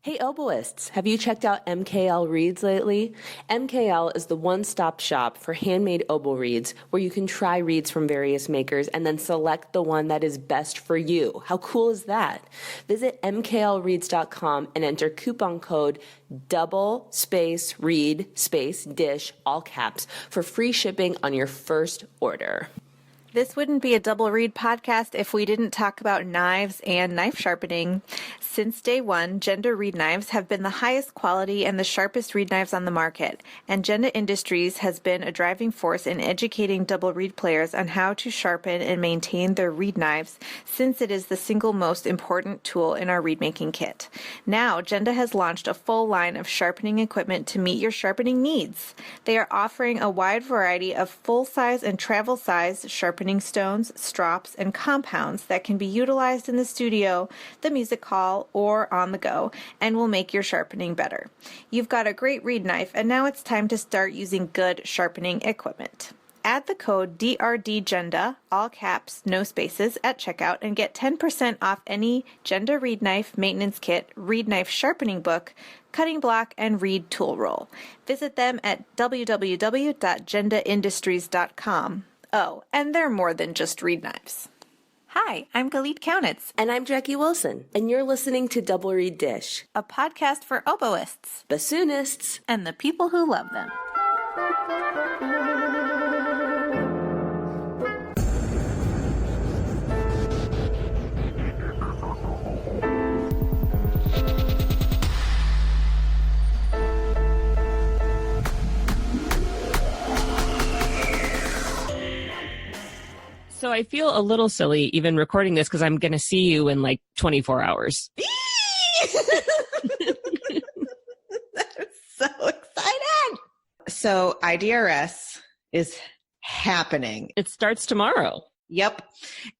Hey oboists, have you checked out MKL Reeds lately? MKL is the one-stop shop for handmade oboe reeds where you can try reeds from various makers and then select the one that is best for you. How cool is that? Visit mklreeds.com and enter coupon code _read_dish, all caps, for free shipping on your first order. This wouldn't be a double read podcast if we didn't talk about knives and knife sharpening. Since day one, Genda reed knives have been the highest quality and the sharpest reed knives on the market, and Genda Industries has been a driving force in educating double reed players on how to sharpen and maintain their reed knives, since it is the single most important tool in our reed making kit. Now, Genda has launched a full line of sharpening equipment to meet your sharpening needs. They are offering a wide variety of full-size and travel-size sharpening stones, strops, and compounds that can be utilized in the studio, the music hall, or on the go, and will make your sharpening better. You've got a great reed knife, and now it's time to start using good sharpening equipment. Add the code DRDGenda, all caps, no spaces, at checkout and get 10% off any Genda reed knife maintenance kit, reed knife sharpening book, cutting block, and reed tool roll. Visit them at www.gendaindustries.com. Oh, and they're more than just reed knives. Hi, I'm Galit Kaunitz. And I'm Jackie Wilson, and you're listening to Double Reed Dish, a podcast for oboists, bassoonists, and the people who love them. So I feel a little silly even recording this because I'm going to see you in like 24 hours. I'm so excited. So IDRS is happening. It starts tomorrow. Yep.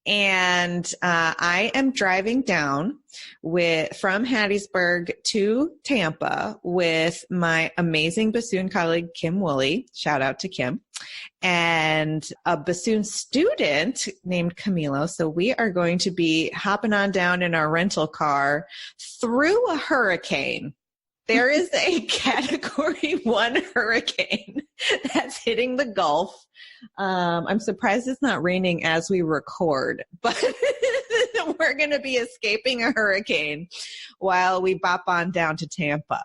And I am driving down from Hattiesburg to Tampa with my amazing bassoon colleague, Kim Woolley. Shout out to Kim. And a bassoon student named Camilo. So we are going to be hopping on down in our rental car through a hurricane. There is a Category 1 hurricane that's hitting the Gulf. I'm surprised it's not raining as we record, but we're going to be escaping a hurricane while we bop on down to Tampa.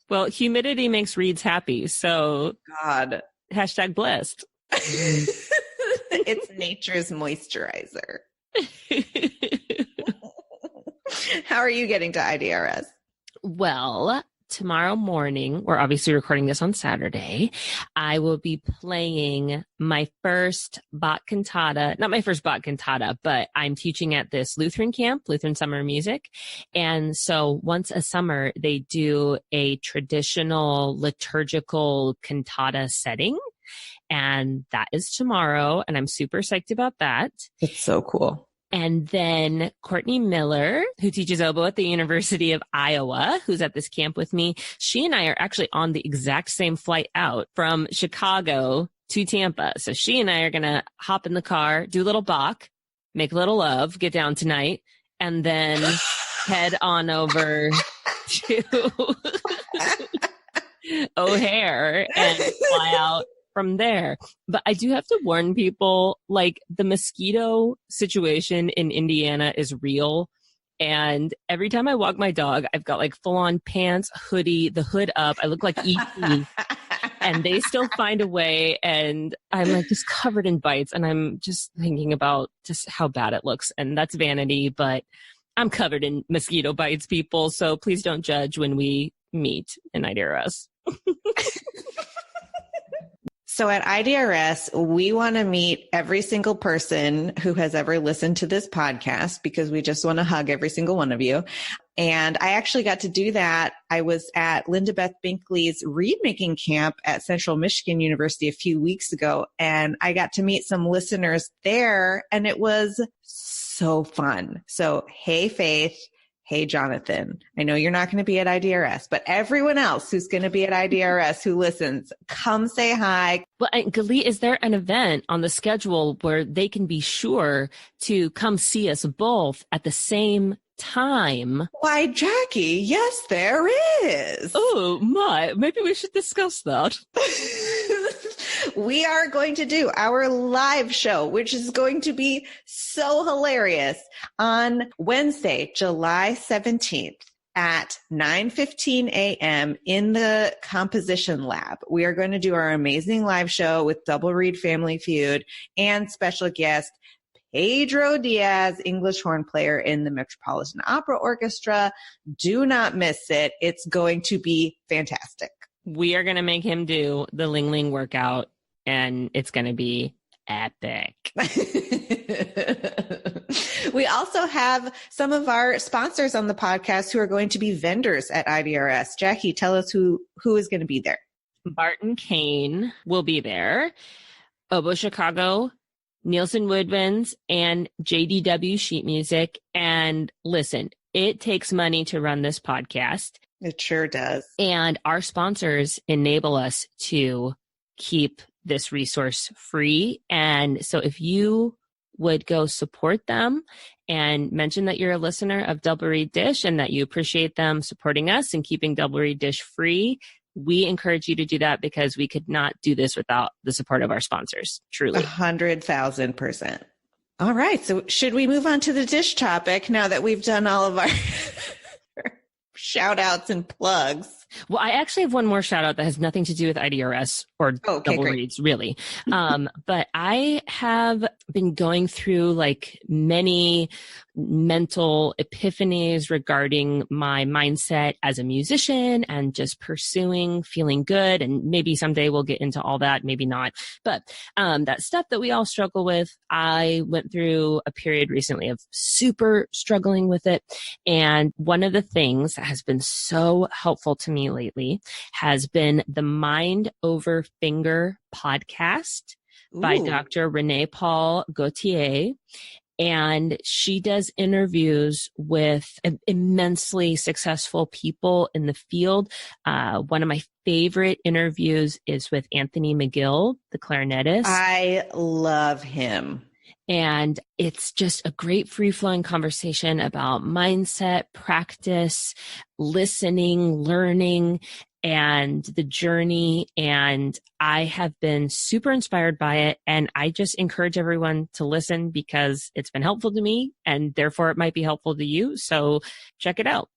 Well, humidity makes reeds happy. So God. # blessed. It's nature's moisturizer. How are you getting to IDRS? Well, tomorrow morning, we're obviously recording this on Saturday, I will be playing my first Bach cantata, not my first Bach cantata, but I'm teaching at this Lutheran camp, Lutheran Summer Music. And so once a summer, they do a traditional liturgical cantata setting. And that is tomorrow. And I'm super psyched about that. It's so cool. And then Courtney Miller, who teaches oboe at the University of Iowa, who's at this camp with me, she and I are actually on the exact same flight out from Chicago to Tampa. So she and I are going to hop in the car, do a little Bach, make a little love, get down tonight, and then head on over to O'Hare and fly out from there. But I do have to warn people, like, the mosquito situation in Indiana is real. And every time I walk my dog, I've got like full on pants, hoodie, the hood up. I look like E.T. and they still find a way. And I'm like just covered in bites. And I'm just thinking about just how bad it looks. And that's vanity, but I'm covered in mosquito bites, people. So please don't judge when we meet in IDRS. So at IDRS, we want to meet every single person who has ever listened to this podcast because we just want to hug every single one of you. And I actually got to do that. I was at Linda Beth Binkley's reed making camp at Central Michigan University a few weeks ago, and I got to meet some listeners there, and it was so fun. So, hey, Faith. Hey, Jonathan, I know you're not going to be at IDRS, but everyone else who's going to be at IDRS who listens, come say hi. Well, Galit, is there an event on the schedule where they can be sure to come see us both at the same time. Why, Jackie, yes, there is. Oh my, maybe we should discuss that. We are going to do our live show, which is going to be so hilarious, on Wednesday, July 17th at 9:15 a.m. in the Composition Lab. We are going to do our amazing live show with Double Reed Family Feud and special guest Pedro Diaz, English horn player in the Metropolitan Opera Orchestra. Do not miss it. It's going to be fantastic. We are going to make him do the Ling Ling workout, and it's going to be epic. We also have some of our sponsors on the podcast who are going to be vendors at IDRS. Jackie, tell us who is going to be there. Barton Kane will be there. Oboe Chicago, Nielsen Woodwinds, and JDW Sheet Music. And listen, it takes money to run this podcast. It sure does. And our sponsors enable us to keep this resource free. And so if you would go support them and mention that you're a listener of Double Reed Dish and that you appreciate them supporting us and keeping Double Reed Dish free, we encourage you to do that because we could not do this without the support of our sponsors, truly. 100,000%. All right. So should we move on to the dish topic now that we've done all of our shout outs and plugs? Well, I actually have one more shout out that has nothing to do with IDRS or Double Reeds, really. But I have been going through like many mental epiphanies regarding my mindset as a musician and just pursuing feeling good. And maybe someday we'll get into all that, maybe not. But that stuff that we all struggle with, I went through a period recently of super struggling with it. And one of the things that has been so helpful to me lately has been the Mind Over Finger podcast by Dr. Renee Paul Gauthier. And she does interviews with immensely successful people in the field. One of my favorite interviews is with Anthony McGill, the clarinetist. I love him. And it's just a great free-flowing conversation about mindset, practice, listening, learning, and the journey. And I have been super inspired by it. And I just encourage everyone to listen because it's been helpful to me and therefore it might be helpful to you. So check it out.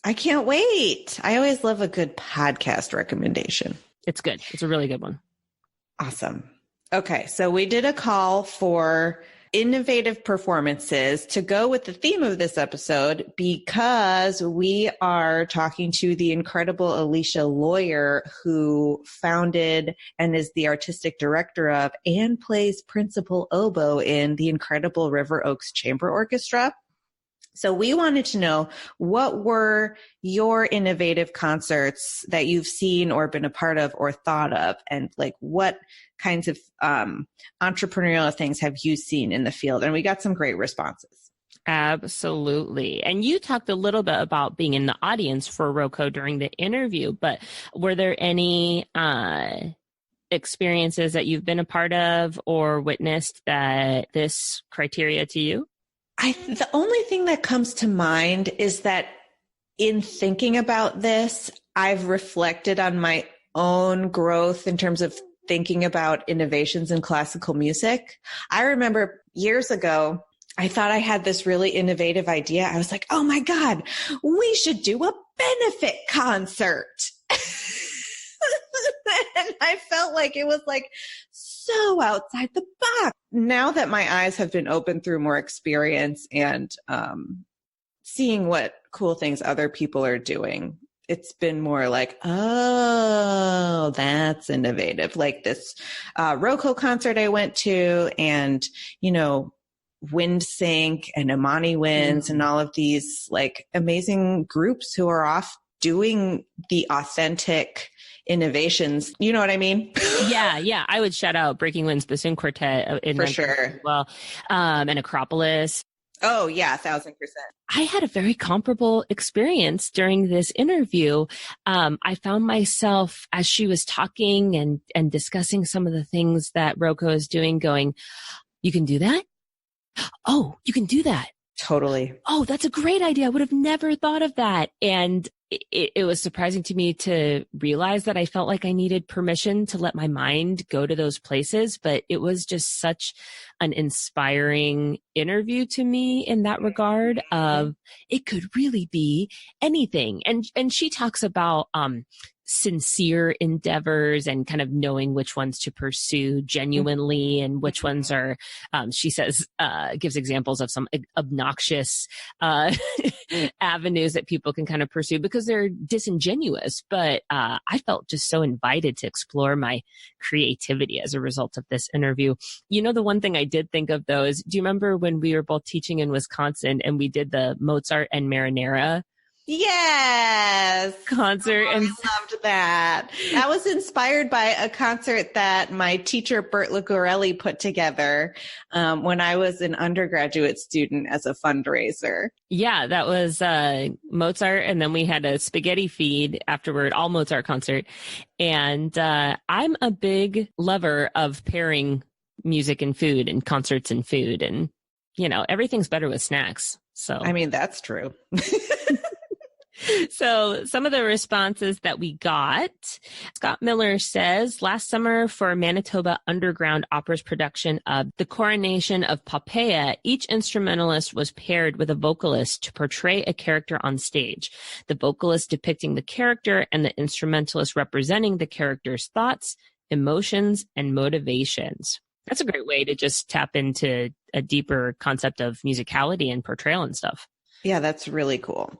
I can't wait. I always love a good podcast recommendation. It's good. It's a really good one. Awesome. Okay. So we did a call for innovative performances to go with the theme of this episode because we are talking to the incredible Alecia Lawyer, who founded and is the artistic director of and plays principal oboe in the incredible River Oaks Chamber Orchestra. So we wanted to know, what were your innovative concerts that you've seen or been a part of or thought of? And like, what kinds of entrepreneurial things have you seen in the field? And we got some great responses. Absolutely. And you talked a little bit about being in the audience for ROCO during the interview, but were there any experiences that you've been a part of or witnessed that this criteria to you? The only thing that comes to mind is that in thinking about this, I've reflected on my own growth in terms of thinking about innovations in classical music. I remember years ago, I thought I had this really innovative idea. I was like, oh my God, we should do a benefit concert. And I felt like it was like so outside the box. Now that my eyes have been opened through more experience and seeing what cool things other people are doing, it's been more like, oh, that's innovative. Like this ROCO concert I went to, and, you know, Wind Sync and Imani Winds and all of these like amazing groups who are off doing the authentic innovations. You know what I mean? Yeah. I would shout out Breaking Winds Bassoon Quartet in for sure. As well, and Acropolis. Oh yeah, 1,000%. I had a very comparable experience during this interview. I found myself, as she was talking and discussing some of the things that ROCO is doing, going, you can do that? Oh, you can do that. Totally. Oh, that's a great idea. I would have never thought of that. And it was surprising to me to realize that I felt like I needed permission to let my mind go to those places. But it was just such an inspiring interview to me in that regard of it could really be anything. And she talks about, sincere endeavors and kind of knowing which ones to pursue genuinely and which ones are, she says, gives examples of some obnoxious avenues that people can kind of pursue because they're disingenuous. But I felt just so invited to explore my creativity as a result of this interview. You know, the one thing I did think of though is, do you remember when we were both teaching in Wisconsin and we did the Mozart and Marinera concert? Oh, And I loved that. That was inspired by a concert that my teacher, Bert Ligorelli, put together when I was an undergraduate student as a fundraiser. yeah, that was Mozart. And then we had a spaghetti feed afterward, all Mozart concert. And I'm a big lover of pairing music and food and concerts and food. And, you know, everything's better with snacks. So, I mean, that's true. So some of the responses that we got, Scott Miller says, last summer for Manitoba Underground Opera's production of The Coronation of Poppaea, each instrumentalist was paired with a vocalist to portray a character on stage. The vocalist depicting the character and the instrumentalist representing the character's thoughts, emotions, and motivations. That's a great way to just tap into a deeper concept of musicality and portrayal and stuff. Yeah, that's really cool.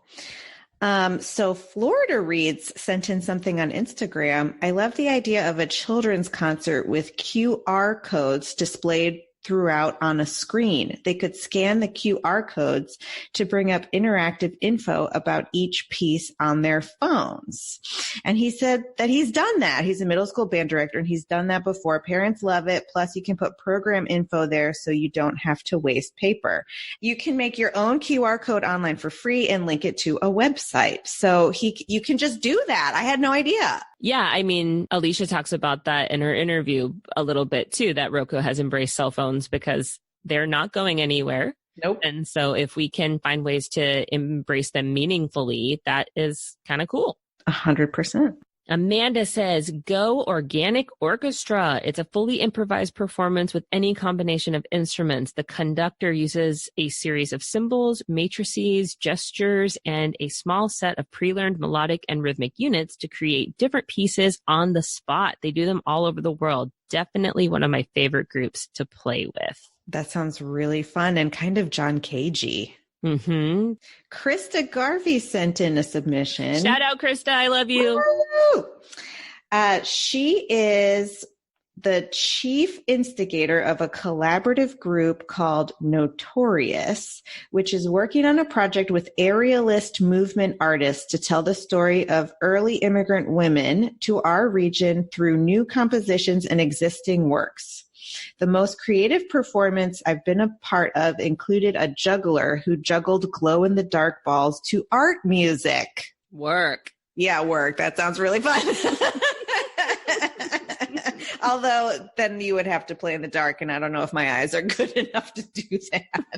So Florida Reads sent in something on Instagram. I love the idea of a children's concert with QR codes displayed throughout on a screen. They could scan the QR codes to bring up interactive info about each piece on their phones. And he said that he's done that. He's a middle school band director and he's done that before. Parents love it. Plus you can put program info there so you don't have to waste paper. You can make your own QR code online for free and link it to a website. So you can just do that. I had no idea. Yeah, I mean, Alecia talks about that in her interview a little bit too, that ROCO has embraced cell phones because they're not going anywhere. Nope. And so if we can find ways to embrace them meaningfully, that is kind of cool. 100%. Amanda says, go organic orchestra. It's a fully improvised performance with any combination of instruments. The conductor uses a series of symbols, matrices, gestures, and a small set of pre-learned melodic and rhythmic units to create different pieces on the spot. They do them all over the world. Definitely one of my favorite groups to play with. That sounds really fun and kind of John Cagey. Mm-hmm. Krista Garvey sent in a submission. Shout out, Krista. I love you. Woo! She is the chief instigator of a collaborative group called Notorious, which is working on a project with aerialist movement artists to tell the story of early immigrant women to our region through new compositions and existing works. The most creative performance I've been a part of included a juggler who juggled glow-in-the-dark balls to art music. Work. Yeah, work. That sounds really fun. Although then you would have to play in the dark, and I don't know if my eyes are good enough to do that.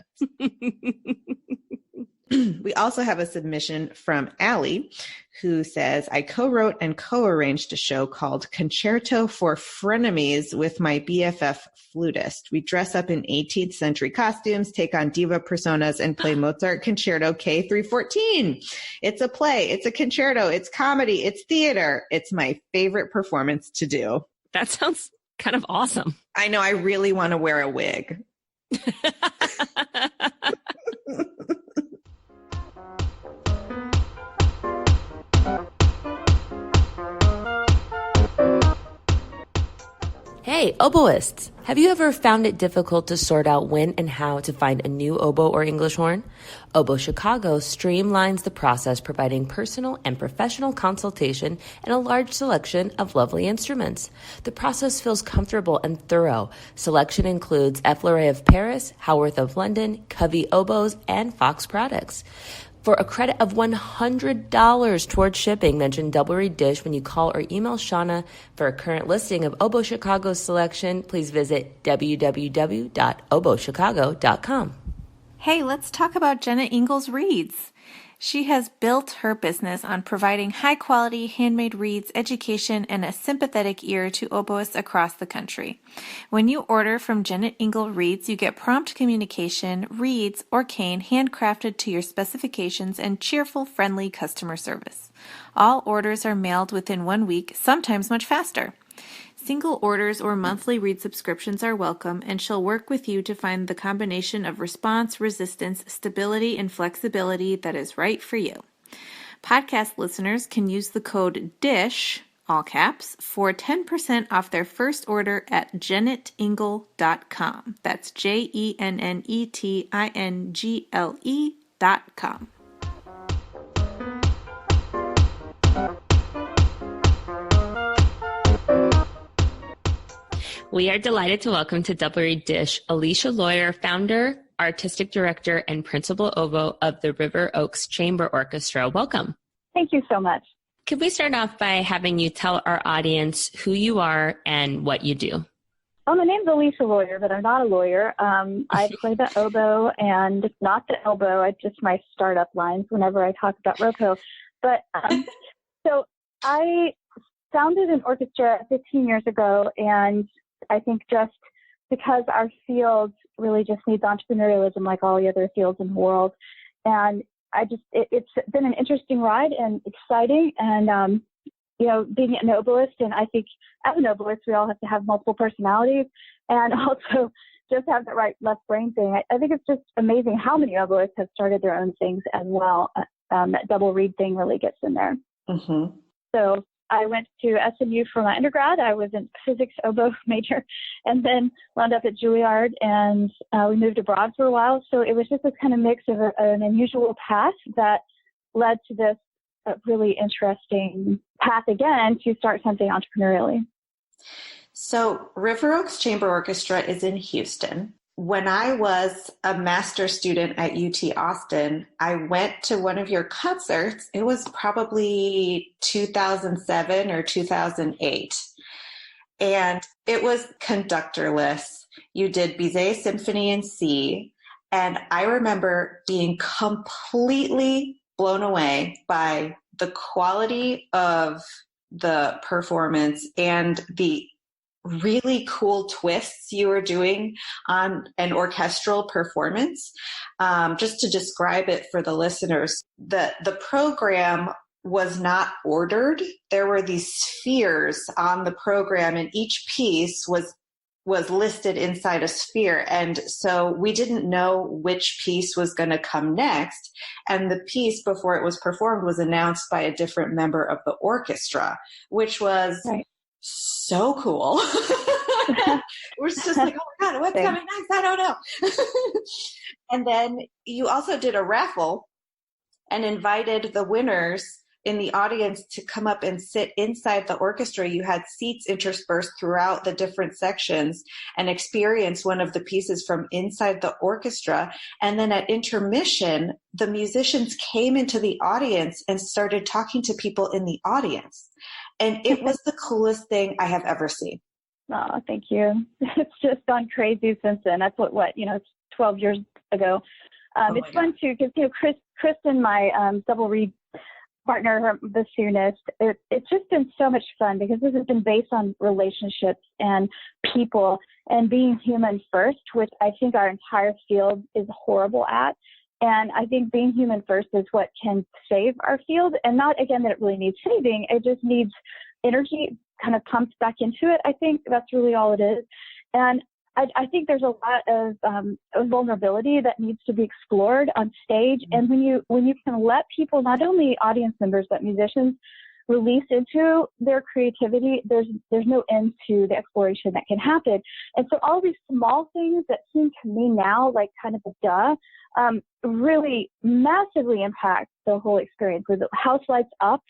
We also have a submission from Allie, who says, I co-wrote and co-arranged a show called Concerto for Frenemies with my BFF flutist. We dress up in 18th century costumes, take on diva personas, and play Mozart Concerto K314. It's a play, it's a concerto, it's comedy, it's theater. It's my favorite performance to do. That sounds kind of awesome. I know, I really want to wear a wig. Hey, oboists! Have you ever found it difficult to sort out when and how to find a new oboe or English horn? Oboe Chicago streamlines the process, providing personal and professional consultation and a large selection of lovely instruments. The process feels comfortable and thorough. Selection includes Effleray of Paris, Howarth of London, Covey oboes, and Fox products. For a credit of $100 towards shipping, mention Double Reed Dish when you call or email Shauna. For a current listing of Oboe Chicago's selection, please visit www.oboechicago.com. Hey, let's talk about Jenna Ingalls Reeds. She has built her business on providing high-quality handmade reeds, education, and a sympathetic ear to oboists across the country. When you order from Jenna Ingalls Reeds, you get prompt communication, reeds, or cane handcrafted to your specifications, and cheerful, friendly customer service. All orders are mailed within 1 week, sometimes much faster. Single orders or monthly read subscriptions are welcome, and she'll work with you to find the combination of response, resistance, stability, and flexibility that is right for you. Podcast listeners can use the code DISH, all caps, for 10% off their first order at JennetIngle.com. That's JENNETINGLE.com. We are delighted to welcome to Double Reed Dish Alecia Lawyer, founder, artistic director, and principal oboe of the River Oaks Chamber Orchestra. Welcome. Thank you so much. Could we start off by having you tell our audience who you are and what you do? Oh, my name's Alecia Lawyer, but I'm not a lawyer. I play the oboe and not the elbow. I just my startup lines whenever I talk about ROCO. But so I founded an orchestra 15 years ago, and I think just because our field really just needs entrepreneurialism like all the other fields in the world. And it's been an interesting ride and exciting. And, being an oboist, and I think as an oboist, we all have to have multiple personalities and also just have the right left brain thing. I think it's just amazing how many oboists have started their own things as well. That double reed thing really gets in there. Mm-hmm. So I went to SMU for my undergrad. I was a physics oboe major, and then wound up at Juilliard, and we moved abroad for a while. So it was just this kind of mix of an unusual path that led to this really interesting path again to start something entrepreneurially. So River Oaks Chamber Orchestra is in Houston. When I was a master's student at UT Austin, I went to one of your concerts. It was probably 2007 or 2008. And it was conductorless. You did Bizet Symphony in C. And I remember being completely blown away by the quality of the performance and the really cool twists you were doing on an orchestral performance. Just to describe it for the listeners, the program was not ordered. There were these spheres on the program, and each piece was listed inside a sphere. And so we didn't know which piece was going to come next. And the piece before it was performed was announced by a different member of the orchestra, which was so cool. We're just like, oh my God, what's coming next? I don't know. And then you also did a raffle and invited the winners in the audience to come up and sit inside the orchestra. You had seats interspersed throughout the different sections and experience one of the pieces from inside the orchestra. And then at intermission, the musicians came into the audience and started talking to people in the audience. And it was the coolest thing I have ever seen. Oh, thank you. It's just gone crazy since then. That's it's 12 years ago. It's fun too, because, Kristen, my double reed partner, her bassoonist, it's just been so much fun because this has been based on relationships and people and being human first, which I think our entire field is horrible at. And I think being human first is what can save our field, and not, again, that it really needs saving. It just needs energy kind of pumped back into it. I think that's really all it is. And I think there's a lot of vulnerability that needs to be explored on stage. And when you can let people, not only audience members, but musicians, release into their creativity, there's no end to the exploration that can happen. And so all these small things that seem to me now like kind of a really massively impact the whole experience. With House Lights Up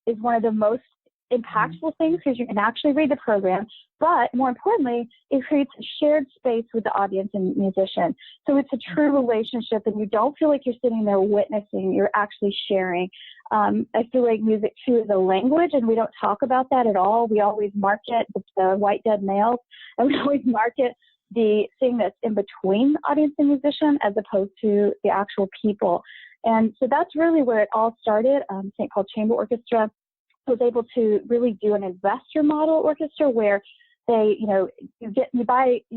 is one of the most impactful things, because you can actually read the program, but more importantly, it creates a shared space with the audience and musician. So it's a true relationship, and you don't feel like you're sitting there witnessing, you're actually sharing. I feel like music too is a language, and we don't talk about that at all. We always market the white dead males, and we always market thing that's in between audience and musician as opposed to the actual people. And so that's really where it all started. St. Paul Chamber Orchestra was able to really do an investor model orchestra where they, you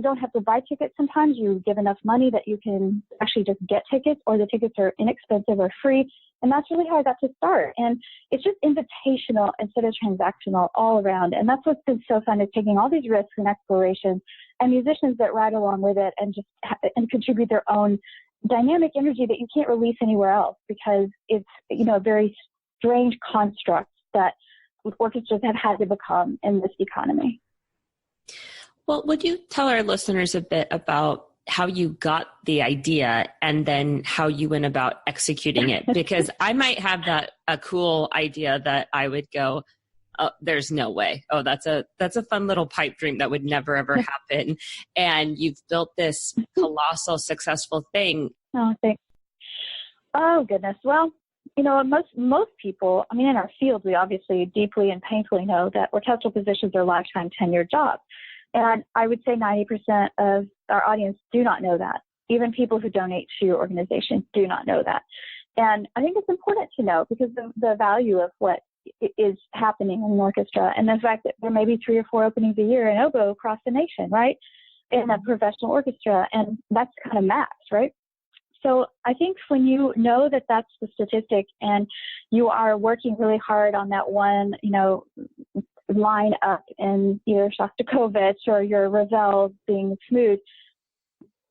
don't have to buy tickets sometimes. You give enough money that you can actually just get tickets, or the tickets are inexpensive or free. And that's really how I got to start. And it's just invitational instead of transactional all around. And that's what's been so fun, is taking all these risks and explorations, and musicians that ride along with it and just and contribute their own dynamic energy that you can't release anywhere else, because it's, a very strange construct that orchestras have had to become in this economy. Well, would you tell our listeners a bit about how you got the idea and then how you went about executing it? Because I might have a cool idea that I would go, oh, there's no way. Oh, that's a fun little pipe dream that would never, ever happen. And you've built this colossal, successful thing. Oh, thanks. Oh, goodness. Well, most people, in our field, we obviously deeply and painfully know that orchestral positions are lifetime tenure jobs. And I would say 90% of our audience do not know that. Even people who donate to your organization do not know that. And I think it's important to know, because the value of what is happening in an orchestra, and the fact that there may be 3 or 4 openings a year in oboe across the nation, right? In a professional orchestra, and that's kind of max, right? So I think when you know that that's the statistic, and you are working really hard on that one, line up in either Shostakovich or your Ravel being smooth,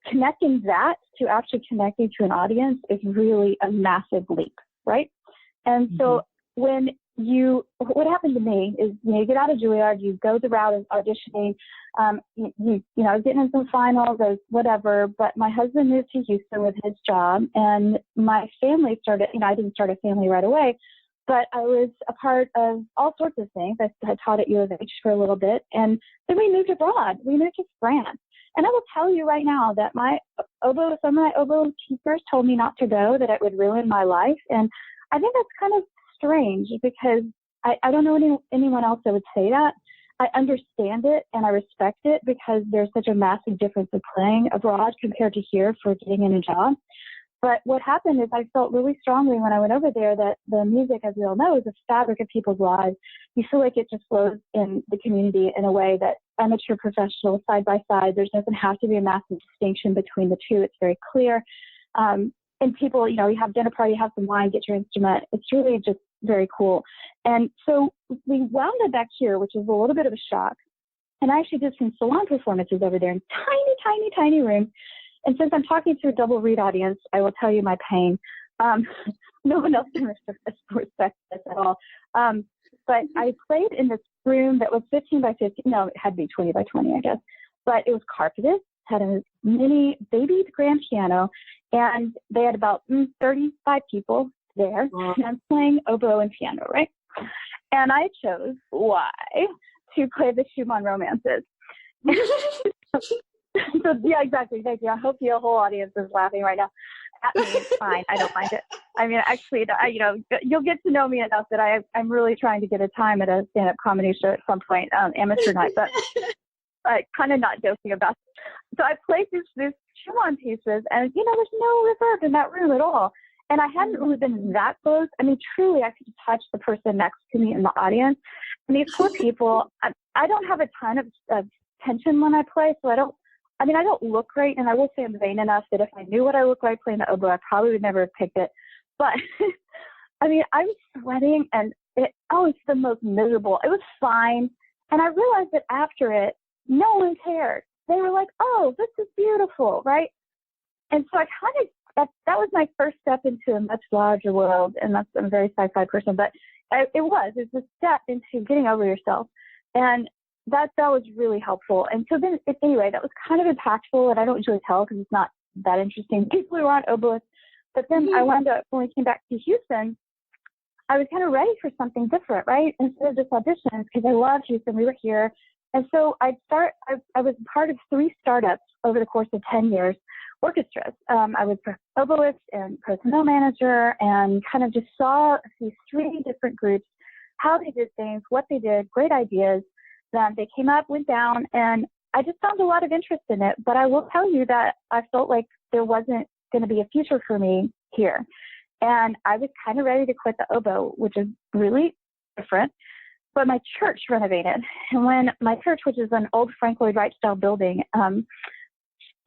connecting that to actually connecting to an audience is really a massive leap, right? And so what happened to me is, you get out of Juilliard, you go the route of auditioning. I was getting in some finals, whatever, but my husband moved to Houston with his job, and my family started, I didn't start a family right away, but I was a part of all sorts of things. I taught at U of H for a little bit, and then we moved abroad. We moved to France. And I will tell you right now that some of my oboe teachers told me not to go, that it would ruin my life. And I think that's kind of strange, because I don't know anyone else that would say that. I understand it and I respect it, because there's such a massive difference of playing abroad compared to here for getting in a job. But what happened is I felt really strongly when I went over there that the music, as we all know, is a fabric of people's lives. You feel like it just flows in the community in a way that amateur, professional, side by side, there doesn't have to be a massive distinction between the two. It's very clear. And people, you have dinner party, have some wine, get your instrument. It's really just very cool. And so we wound up back here, which is a little bit of a shock. And I actually did some salon performances over there in tiny, tiny, tiny rooms. And since I'm talking to a double reed audience, I will tell you my pain. No one else can respect this at all. But I played in this room that was 15 by 15. No, it had to be 20 by 20, I guess. But it was carpeted, had a mini baby grand piano, and they had about 35 people there. Wow. And I'm playing oboe and piano, right? And I chose, why, to play the Schumann romances. So, yeah, exactly. Thank you. I hope the whole audience is laughing right now. At me, it's fine. I don't mind it. Actually, you'll get to know me enough that I'm really trying to get a time at a stand-up comedy show at some point, amateur night, but kind of not joking about it. So I played these Schumann pieces, and, there's no reverb in that room at all. And I hadn't really been that close. Truly, I could touch the person next to me in the audience. And these poor people, I don't have a ton of tension when I play, so I don't look great, and I will say I'm vain enough that if I knew what I look like playing the oboe, I probably would never have picked it. But, I'm sweating, and it's the most miserable. It was fine, and I realized that after it, no one cared. They were like, oh, this is beautiful, right? And so I that was my first step into a much larger world, and I'm a very sci-fi person, but it's a step into getting over yourself. And that was really helpful. And so then, anyway, that was kind of impactful, and I don't usually tell because it's not that interesting. People who aren't oboists. But then I wound up, when we came back to Houston, I was kind of ready for something different, right? Instead of just auditions, because I love Houston. We were here. And so I was part of 3 startups over the course of 10 years, orchestras. I was oboist and personnel manager, and kind of just saw these 3 different groups, how they did things, what they did, great ideas. They came up, went down, and I just found a lot of interest in it. But I will tell you that I felt like there wasn't going to be a future for me here. And I was kind of ready to quit the oboe, which is really different. But my church renovated. And when my church, which is an old Frank Lloyd Wright style building,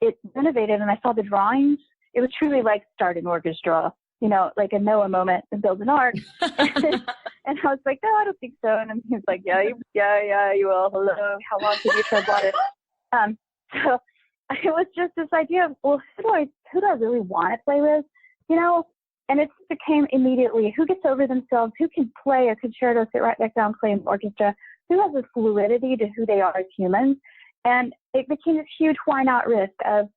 it renovated and I saw the drawings, it was truly like start an orchestra, you know, like a Noah moment and build an ark. And I was like, no, I don't think so. And he was like, yeah, you will. Hello, how long can you tread water? So it was just this idea of, well, who do I really want to play with, you know? And it became immediately, who gets over themselves, who can play a concerto, sit right back down, play in the orchestra, who has a fluidity to who they are as humans. And it became this huge why not risk of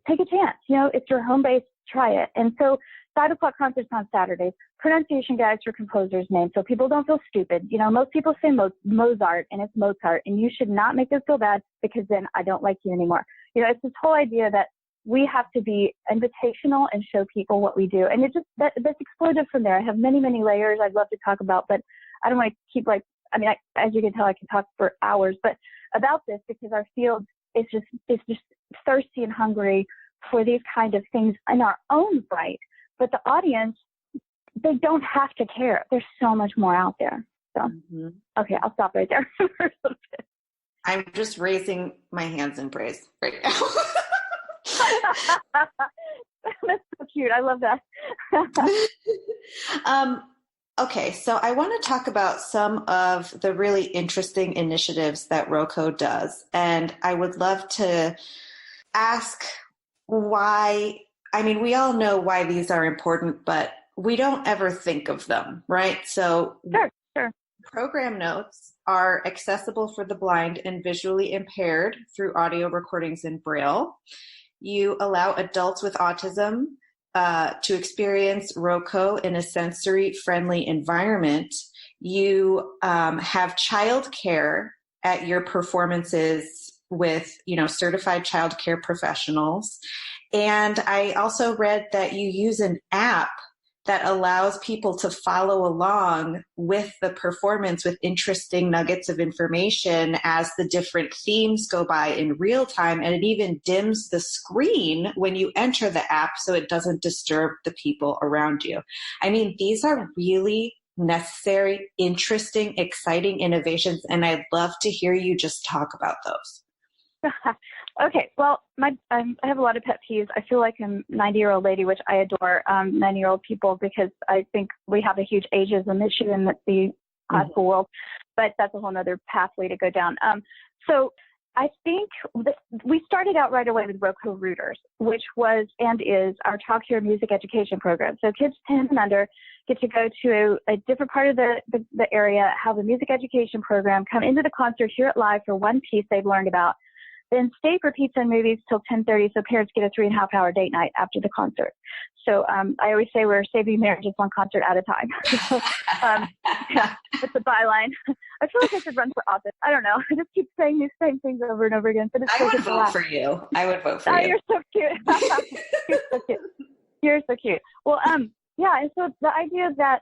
take a chance, you know, it's your home base, try it. And so 5 o'clock concerts on Saturdays, pronunciation guides for composers' names so people don't feel stupid. You know, most people say Mozart and it's Mozart, and you should not make us feel bad because then I don't like you anymore. You know, it's this whole idea that we have to be invitational and show people what we do. And it just, that's exploded from there. I have many, many layers I'd love to talk about, but I don't want to keep as you can tell, I can talk for hours, but about this because our field is just thirsty and hungry for these kind of things in our own right. But the audience, they don't have to care. There's so much more out there. So, Okay, I'll stop right there for a little bit. I'm just raising my hands in praise right now. That's so cute. I love that. Okay, so I want to talk about some of the really interesting initiatives that ROCO does. And I would love to ask why, I mean, we all know why these are important, but we don't ever think of them, right? So Sure. Program notes are accessible for the blind and visually impaired through audio recordings in Braille. You allow adults with autism to experience ROCO in a sensory-friendly environment. You have childcare at your performances with, certified childcare professionals. And I also read that you use an app that allows people to follow along with the performance with interesting nuggets of information as the different themes go by in real time. And it even dims the screen when you enter the app so it doesn't disturb the people around you. I mean, these are really necessary, interesting, exciting innovations. And I'd love to hear you just talk about those. Okay, well, I have a lot of pet peeves. I feel like I'm a 90-year-old lady, which I adore 90-year-old people because I think we have a huge ageism issue in the classical world, but that's a whole other pathway to go down. So I think we started out right away with ROCO Rooters, which was and is our top-tier music education program. So kids 10 and under get to go to a different part of the area, have a music education program, come into the concert, hear it live for one piece they've learned about, then stay for pizza and movies till 10:30 so parents get a 3.5-hour date night after the concert. So I always say we're saving marriages one concert at a time. Yeah, it's a byline. I feel like I should run for office. I don't know. I just keep saying these same things over and over again. But it's I would vote for you. I would vote for you. You're so cute. You're so cute. You're so cute. Well, yeah, and so the idea that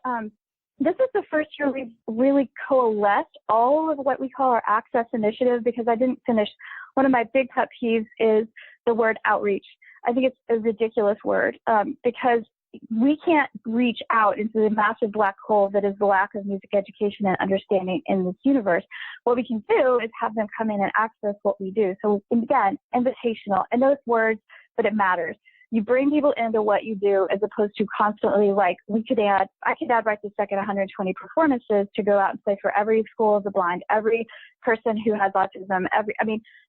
this is the first year we've really coalesced all of what we call our access initiative because I didn't finish. One of my big pet peeves is the word outreach. I think it's a ridiculous word because we can't reach out into the massive black hole that is the lack of music education and understanding in this universe. What we can do is have them come in and access what we do. So again, invitational. I know it's words, but it matters. You bring people into what you do as opposed to constantly I could add right this second 120 performances to go out and play for every school of the blind, every person who has autism,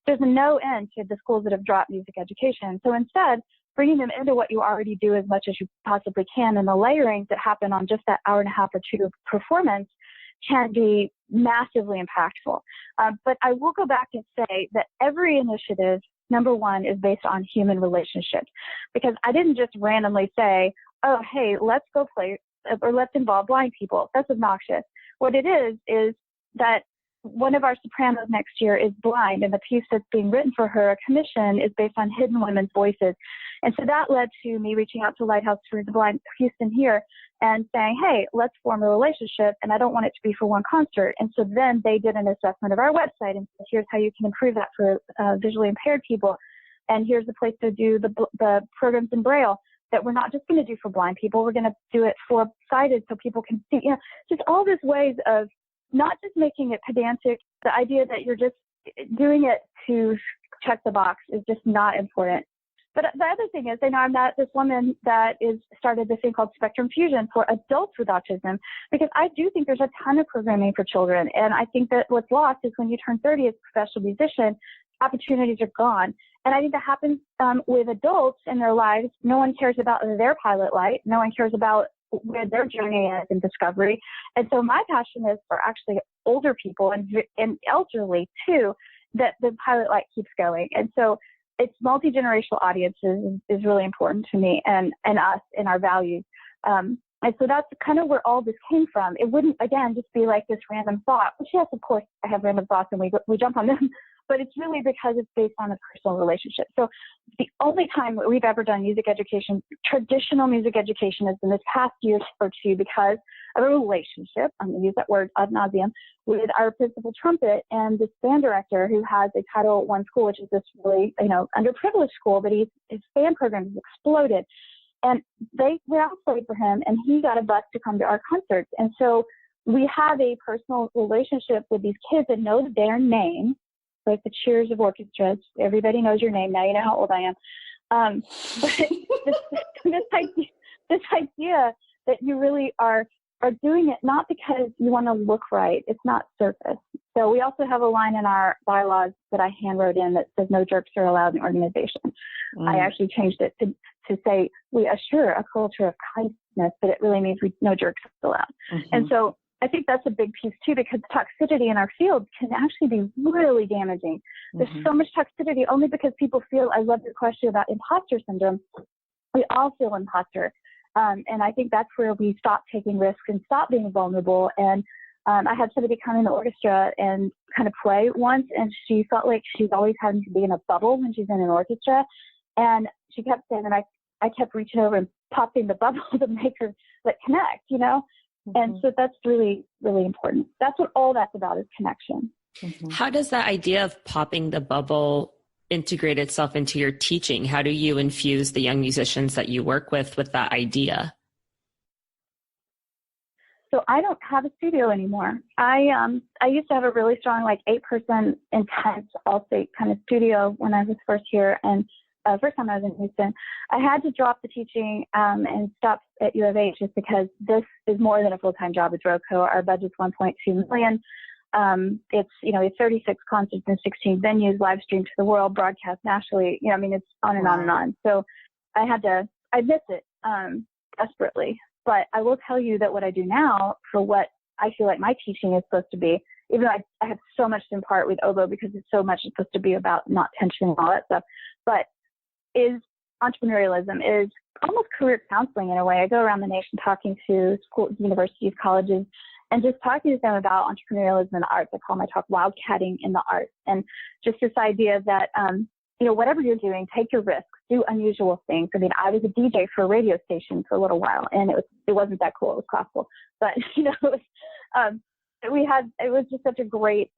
there's no end to the schools that have dropped music education. So instead, bringing them into what you already do as much as you possibly can and the layerings that happen on just that hour and a half or two of performance can be massively impactful. But I will go back and say that every initiative, number one, is based on human relationships, because I didn't just randomly say, oh, hey, let's go play or let's involve blind people. That's obnoxious. What it is that one of our sopranos next year is blind, and the piece that's being written for her, a commission, is based on hidden women's voices. And so that led to me reaching out to Lighthouse for the Blind Houston here and saying, hey, let's form a relationship, and I don't want it to be for one concert. And so then they did an assessment of our website and said, here's how you can improve that for visually impaired people. And here's the place to do the programs in Braille that we're not just going to do for blind people. We're going to do it for sighted so people can see. You know, just all these ways of not just making it pedantic. The idea that you're just doing it to check the box is just not important. But the other thing is, I know I met this woman that started this thing called Spectrum Fusion for adults with autism, because I do think there's a ton of programming for children. And I think that what's lost is when you turn 30 as a professional musician, opportunities are gone. And I think that happens with adults in their lives. No one cares about their pilot light. No one cares about where their journey is in discovery. And so my passion is for actually older people and elderly too, that the pilot light keeps going. And so it's multi-generational audiences is really important to me and us and our values. And so that's kind of where all this came from. It wouldn't, again, just be like this random thought, which yes, of course, I have random thoughts and we jump on them, but it's really because it's based on a personal relationship. So the only time we've ever done music education, traditional music education, is in this past year or two because of a relationship, I'm going to use that word ad nauseum, with our principal trumpet and this band director who has a Title I school, which is this really, underprivileged school, but his band program has exploded. And we all played for him, and he got a bus to come to our concerts. And so we have a personal relationship with these kids and know their name, like the cheers of orchestras. Everybody knows your name now. You know how old I am. But this idea that you really are doing it not because you want to look right. It's not surface. So we also have a line in our bylaws that I hand wrote in that says no jerks are allowed in the organization. I actually changed it to say we assure a culture of kindness, but it really means no jerks are allowed. And so I think that's a big piece too, because toxicity in our field can actually be really damaging. There's so much toxicity only because people feel, I love your question about imposter syndrome. We all feel imposter. And I think that's where we stop taking risks and stop being vulnerable. And I had somebody come in the orchestra and kind of play once, and she felt like she's always having to be in a bubble when she's in an orchestra. And she kept saying that I kept reaching over and popping the bubble to make her connect, And so that's really, really important. That's what all that's about, is connection. How does that idea of popping the bubble integrate itself into your teaching? How do you infuse the young musicians that you work with that idea? So I don't have a studio anymore. I used to have a really strong 8-person intense all-state kind of studio when I was first here, and first time I was in Houston. I had to drop the teaching and stop at U of H just because this is more than a full-time job with ROCO. Our budget's $1.2 million. It's 36 concerts in 16 venues, live streamed to the world, broadcast nationally. It's on and on and on. So I miss it desperately. But I will tell you that what I do now, for what I feel like my teaching is supposed to be, even though I have so much to impart with Oboe because it's so much supposed to be about not tension and all that stuff, but is entrepreneurialism, is almost career counseling in a way. I go around the nation talking to schools, universities, colleges, and just talking to them about entrepreneurialism in the arts. I call my talk wildcatting in the arts. And just this idea that, whatever you're doing, take your risks, do unusual things. I was a DJ for a radio station for a little while, and it wasn't that cool. It was classical. But, it was just such a great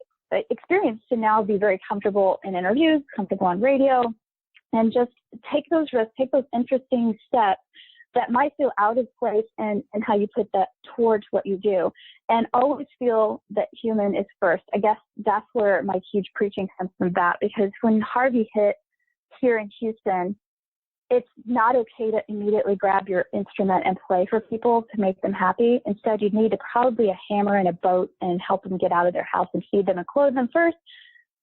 experience to now be very comfortable in interviews, comfortable on radio, and just take those risks, take those interesting steps that might feel out of place and how you put that towards what you do. And always feel that human is first. I guess that's where my huge preaching comes from, that, because when Harvey hit here in Houston, it's not okay to immediately grab your instrument and play for people to make them happy. Instead, you need to probably a hammer and a boat and help them get out of their house and feed them and clothe them first,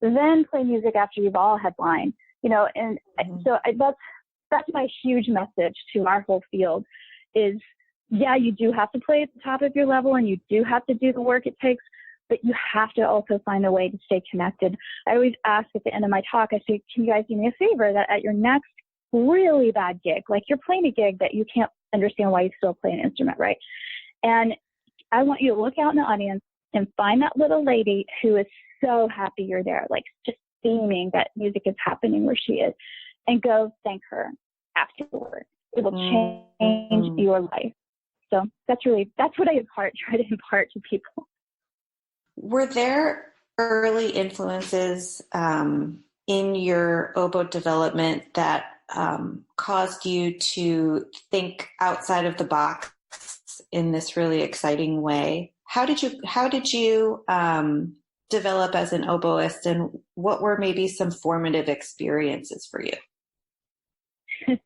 then play music after you've all had wine. So that's my huge message to our whole field is, yeah, you do have to play at the top of your level and you do have to do the work it takes, but you have to also find a way to stay connected. I always ask at the end of my talk, I say, can you guys do me a favor that at your next really bad gig, like you're playing a gig that you can't understand why you still play an instrument, right? And I want you to look out in the audience and find that little lady who is so happy you're there, like just beaming that music is happening where she is, and go thank her afterward. It will change your life. So that's what I try to impart to people. Were there early influences in your oboe development that caused you to think outside of the box in this really exciting way? How did you develop as an oboist, and what were maybe some formative experiences for you?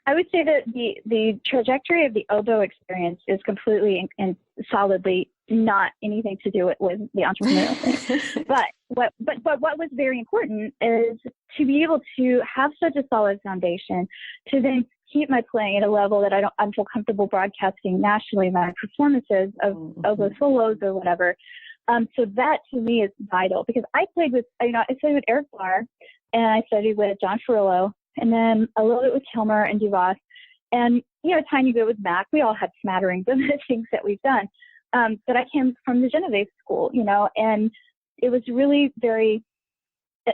I would say that the trajectory of the oboe experience is completely and solidly not anything to do with the entrepreneurial thing. But what was very important is to be able to have such a solid foundation to then keep my playing at a level that I feel comfortable broadcasting nationally my performances of oboe solos or whatever. So that to me is vital, because I studied with Eric Barr, and I studied with John Ferrillo, and then a little bit with Kilmer and Duvas, and a tiny bit with Mac. We all had smatterings of the things that we've done. But I came from the Genovese school, and it was really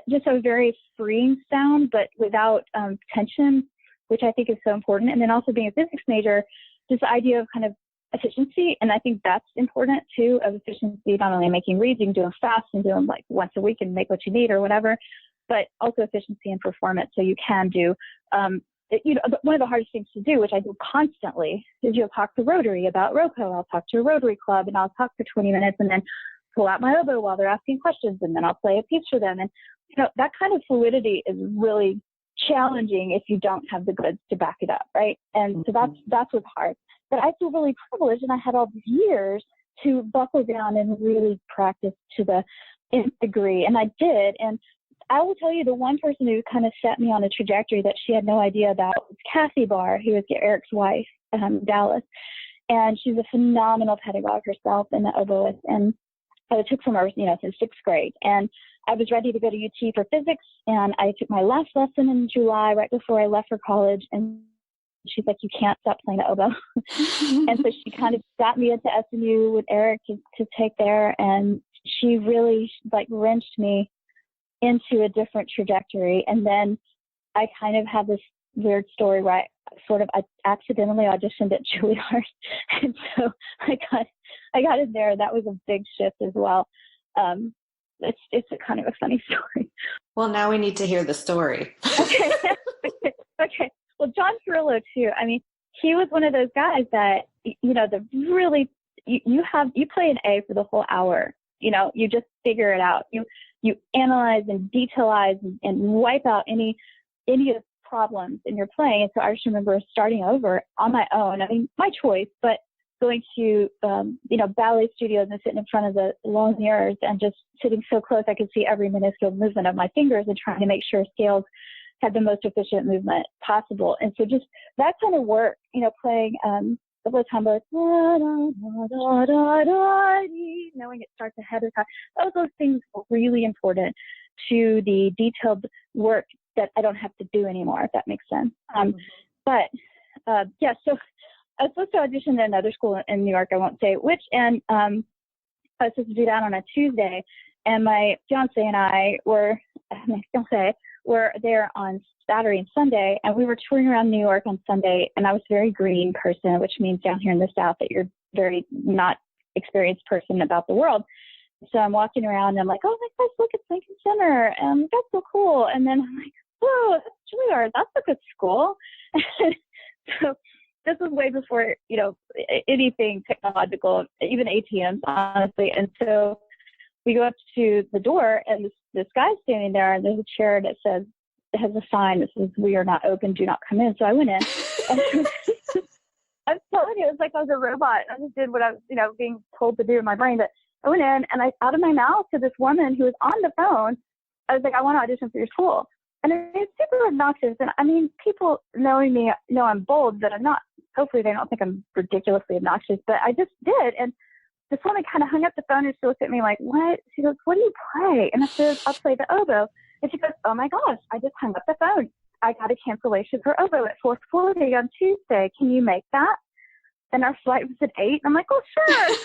just a very freeing sound, but without tension, which I think is so important. And then also being a physics major, this idea of kind of efficiency, and I think that's important too, of efficiency, not only making reads, you can do them fast and do them like once a week and make what you need or whatever, but also efficiency and performance. So you can do, one of the hardest things to do, which I do constantly, is you'll talk to Rotary about ROCO. I'll talk to a Rotary club and I'll talk for 20 minutes and then pull out my oboe while they're asking questions, and then I'll play a piece for them. And that kind of fluidity is really challenging if you don't have the goods to back it up, right? And so that's what's hard. But I feel really privileged, and I had all these years to buckle down and really practice to the nth degree, and I did. And I will tell you, the one person who kind of set me on a trajectory that she had no idea about was Kathy Barr, who was Eric's wife, Dallas. And she's a phenomenal pedagogue herself and the oboist. And I took from her, since 6th grade. And I was ready to go to UT for physics. And I took my last lesson in July, right before I left for college. And she's like, you can't stop playing the oboe. And so she kind of got me into SMU with Eric to take there. And she really wrenched me into a different trajectory. And then I kind of had this weird story where I accidentally auditioned at Juilliard. And so I got in there. That was a big shift as well. It's a kind of a funny story. Well, now we need to hear the story. Okay. Okay. Well, John Ferrillo too. I mean, he was one of those guys that, you play an A for the whole hour. You just figure it out. You analyze and detailize and wipe out any of the problems in your playing. And so I just remember starting over on my own. I mean, my choice, but going to, ballet studios and sitting in front of the long mirrors and just sitting so close I could see every minuscule movement of my fingers and trying to make sure scales had the most efficient movement possible. And so just that kind of work, playing the whole time, knowing it starts ahead of time. Those things were really important to the detailed work that I don't have to do anymore, if that makes sense. So I was supposed to audition at another school in New York, I won't say which, and I was supposed to do that on a Tuesday, and my fiance and I were there on Saturday and Sunday, and we were touring around New York on Sunday, and I was a very green person, which means down here in the South that you're very not experienced person about the world. So I'm walking around and I'm like, oh my gosh, look, it's Lincoln Center, and that's so cool. And then I'm like, whoa, that's Juilliard, that's a good school. So this was way before, anything technological, even ATMs, honestly. And so we go up to the door, and this guy's standing there, and there's a chair that has a sign that says, "We are not open, do not come in." So I went in. And I'm telling you, it was like I was a robot. I just did what I was, being told to do in my brain. But I went in, and out of my mouth to this woman who was on the phone, I was like, "I want to audition for your school." And it's super obnoxious. And I mean, people knowing me know I'm bold, but I'm not. Hopefully they don't think I'm ridiculously obnoxious, but I just did. And this woman kind of hung up the phone, and she looked at me like, "What?" She goes, "What do you play?" And I said, "I'll play the oboe." And she goes, "Oh my gosh, I just hung up the phone. I got a cancellation for oboe at 4:40 on Tuesday. Can you make that?" And our flight was at 8. I'm like, "Oh, sure."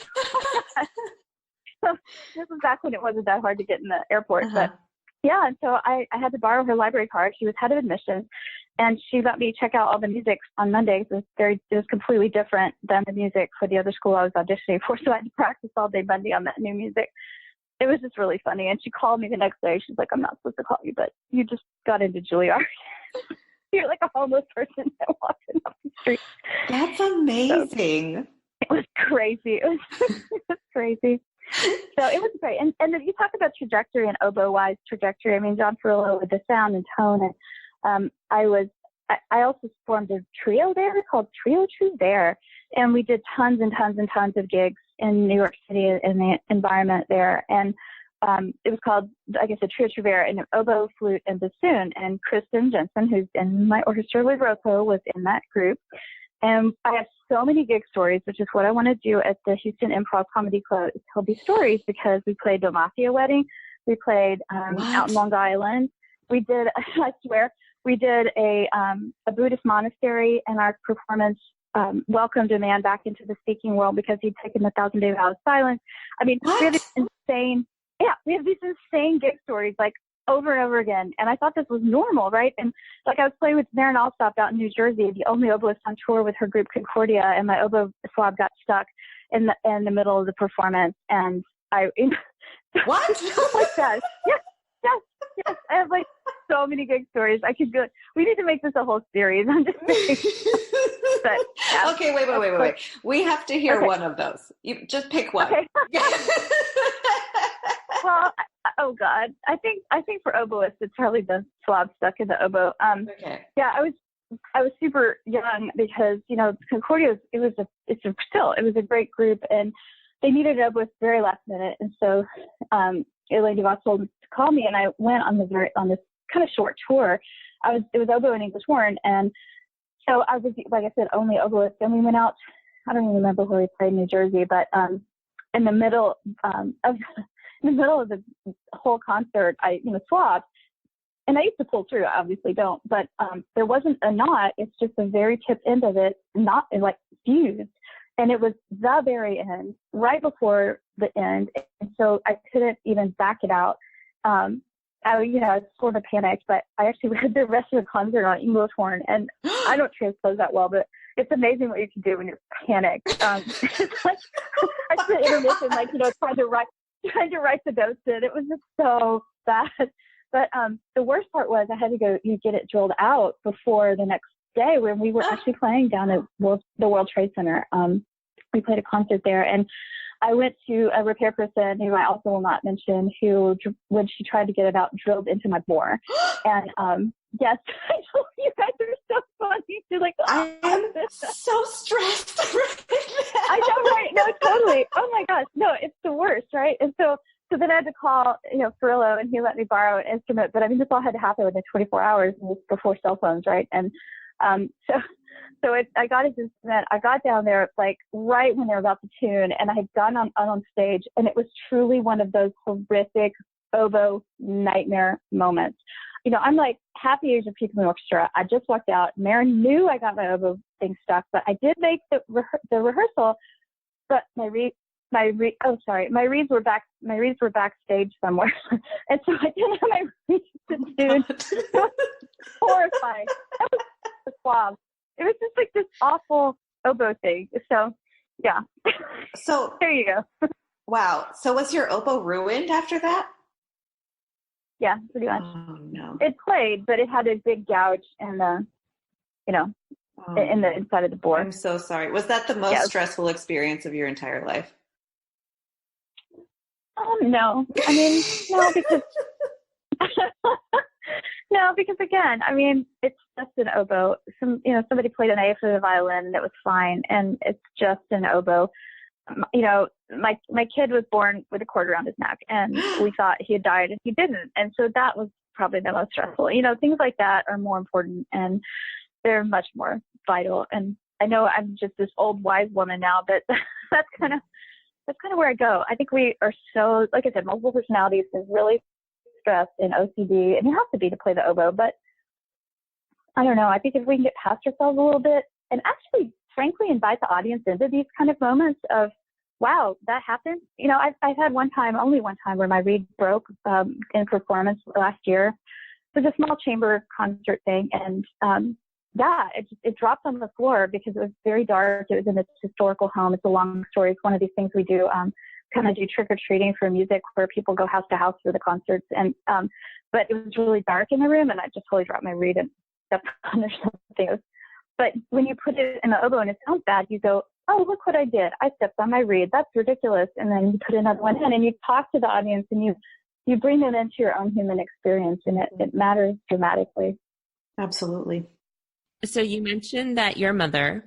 So back when it wasn't that hard to get in the airport. Uh-huh. But yeah, and so I had to borrow her library card. She was head of admissions, and she let me check out all the music on Mondays. It was completely different than the music for the other school I was auditioning for. So I had to practice all day Monday on that new music. It was just really funny. And she called me the next day. She's like, I'm not supposed to call you, but you just got into Juilliard. You're like a homeless person that walks up the street. That's amazing. So it was crazy. It was crazy. So it was great. And then you talk about trajectory and oboe-wise trajectory. I mean, John Ferrillo with the sound and tone. And I also formed a trio there called Trio Trouvere. And we did tons and tons and tons of gigs in New York City in the environment there. And it was called, I guess, a Trio Trouvere, and oboe, flute, and bassoon. And Kristen Jensen, who's in my orchestra with ROCO, was in that group. And I have so many gig stories, which is what I want to do at the Houston Improv Comedy Club, is tell these stories, because we played the Mafia Wedding. We played out in Long Island. We did, I swear, we did a Buddhist monastery, and our performance welcomed a man back into the speaking world because he'd taken the 1,000-day vow of silence. I mean, we have these insane gig stories, like, over and over again. And I thought this was normal, right? And like, I was playing with Maren Alsop out in New Jersey, the only oboist on tour with her group Concordia, and my oboe swab got stuck in the middle of the performance. And What? like that. Yes. I have like so many gig stories. I could go. We need to make this a whole series. I'm just saying. But, yeah. Okay, wait. We have to hear one of those. You just pick one. Okay. Well, oh God, I think for oboists, it's probably the swab stuck in the oboe. Okay. Yeah, I was super young because, Concordia, it was a great group, and they needed an oboist very last minute. And so, Elaine DeVos told me to call me, and I went on this kind of short tour. It was oboe and English horn. And so I was, like I said, only oboist. And we went out, I don't even remember where we played in New Jersey, but, in the middle of the whole concert, I swabbed, and I used to pull through. I obviously don't, but there wasn't a knot. It's just the very tip end of it, not like fused, and it was the very end, right before the end, and so I couldn't even back it out. I was sort of panicked, but I actually read the rest of the concert on English horn, and I don't transpose that well, but it's amazing what you can do when you're panicked. It's like I spent intermission, trying to write the notes in. It was just so bad. But the worst part was I had to go get it drilled out before the next day, when we were actually playing down at the World Trade Center. We played a concert there, and I went to a repair person who I also will not mention, who, when she tried to get it out, drilled into my bore. And yes, I told you guys are so funny. You're like, I am so stressed right now. I know, right? No, totally. Oh my gosh, no, it's the worst, right? And so then I had to call, Ferrillo, and he let me borrow an instrument. But I mean, this all had to happen within 24 hours, and this before cell phones, right? And so I got his instrument. I got down there like right when they were about to tune, and I had gone on stage, and it was truly one of those horrific oboe nightmare moments. I'm like happy as a people in the orchestra. I just walked out. Maren knew I got my oboe thing stuck, but I did make the rehearsal. But my reeds were backstage somewhere, and so I didn't have my reeds to tune. It was horrifying. That was the swab. It was just like this awful oboe thing. So, yeah. So there you go. Wow. So was your oboe ruined after that? Yeah, pretty much. Oh no. It played, but it had a big gouge in the, in the inside of the bore. I'm so sorry. Was that the most stressful experience of your entire life? No. I mean, no, because again, I mean, it's just an oboe. Somebody played an A for the violin, and it was fine, and it's just an oboe. My kid was born with a cord around his neck, and we thought he had died, and he didn't. And so that was probably the most stressful. Things like that are more important, and they're much more vital. And I know I'm just this old wise woman now, but that's kind of where I go. I think we are so, like I said, multiple personalities is really stressed in OCD, and you have to be to play the oboe. But I don't know. I think if we can get past ourselves a little bit, and actually, frankly, invite the audience into these kind of moments of wow, that happened. I've had only one time where my reed broke in performance last year. It was a small chamber concert thing, and it dropped on the floor because it was very dark. It was in this historical home. It's a long story. It's one of these things we do, kind of do trick-or-treating for music where people go house to house for the concerts. And but it was really dark in the room, and I just totally dropped my reed and stepped on or something. But when you put it in the oboe and it sounds bad, you go, oh, look what I did. I stepped on my reed. That's ridiculous. And then you put another one in and you talk to the audience and you bring them into your own human experience, and it matters dramatically. Absolutely. So you mentioned that your mother,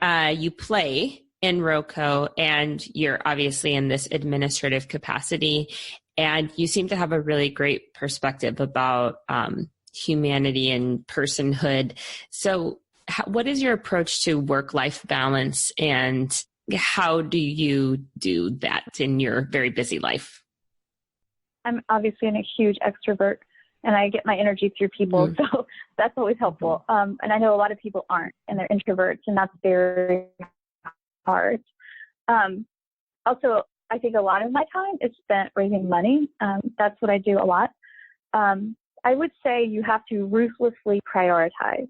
you play in ROCO, and you're obviously in this administrative capacity, and you seem to have a really great perspective about humanity and personhood. So what is your approach to work-life balance, and how do you do that in your very busy life? I'm obviously a huge extrovert, and I get my energy through people, so that's always helpful. And I know a lot of people aren't, and they're introverts, and that's very hard. Also, I think a lot of my time is spent raising money. That's what I do a lot. I would say you have to ruthlessly prioritize.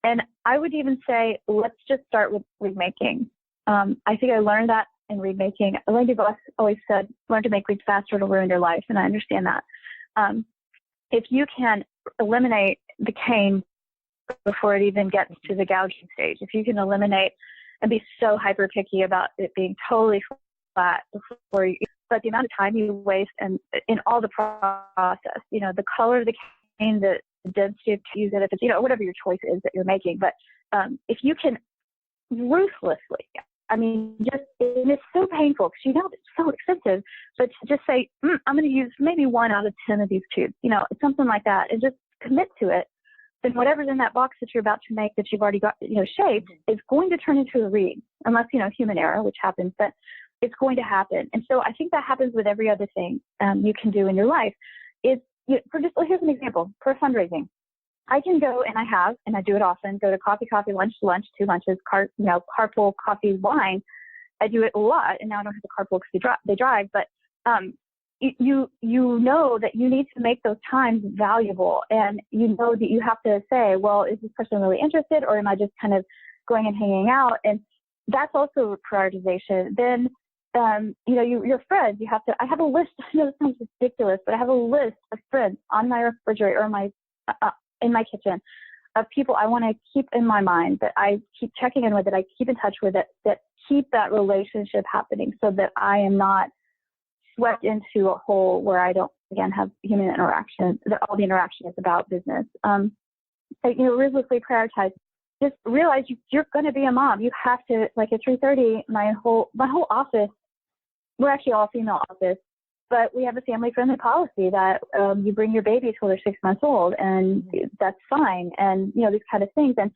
And I would even say, let's just start with reed making. I think I learned that in reed making. Lindy Boss always said, learn to make reeds faster, it'll ruin your life. And I understand that. If you can eliminate the cane before it even gets to the gouging stage, if you can eliminate and be so hyper picky about it being totally flat before you, but the amount of time you waste and in all the process, the color of the cane, the density to use it, if it's, whatever your choice is that you're making. But if you can ruthlessly, and it's so painful because it's so expensive, but to just say, I'm going to use maybe 1 out of 10 of these tubes, something like that, and just commit to it, then whatever's in that box that you're about to make that you've already got, shaped is going to turn into a reed, unless, human error, which happens, but it's going to happen. And so I think that happens with every other thing you can do in your life. Here's an example for fundraising. I can go, and I do it often, go to coffee, lunch, 2 lunches, carpool, coffee, wine. I do it a lot, and now I don't have to carpool because they drive, but you know that you need to make those times valuable, and you know that you have to say, well, is this person really interested, or am I just kind of going and hanging out? And that's also prioritization. Then, your friends, I have a list. I know it sounds ridiculous, but I have a list of friends on my refrigerator or in my kitchen of people I want to keep in my mind, that I keep checking in with, that I keep in touch with, that keep that relationship happening, so that I am not swept into a hole where I don't, again, have human interaction, that all the interaction is about business. Ruthlessly prioritize. Just realize you're going to be a mom. You have to, like at 3:30, my whole office, we're actually all female office, but we have a family-friendly policy that you bring your baby till they're 6 months old, and that's fine. And, these kind of things. And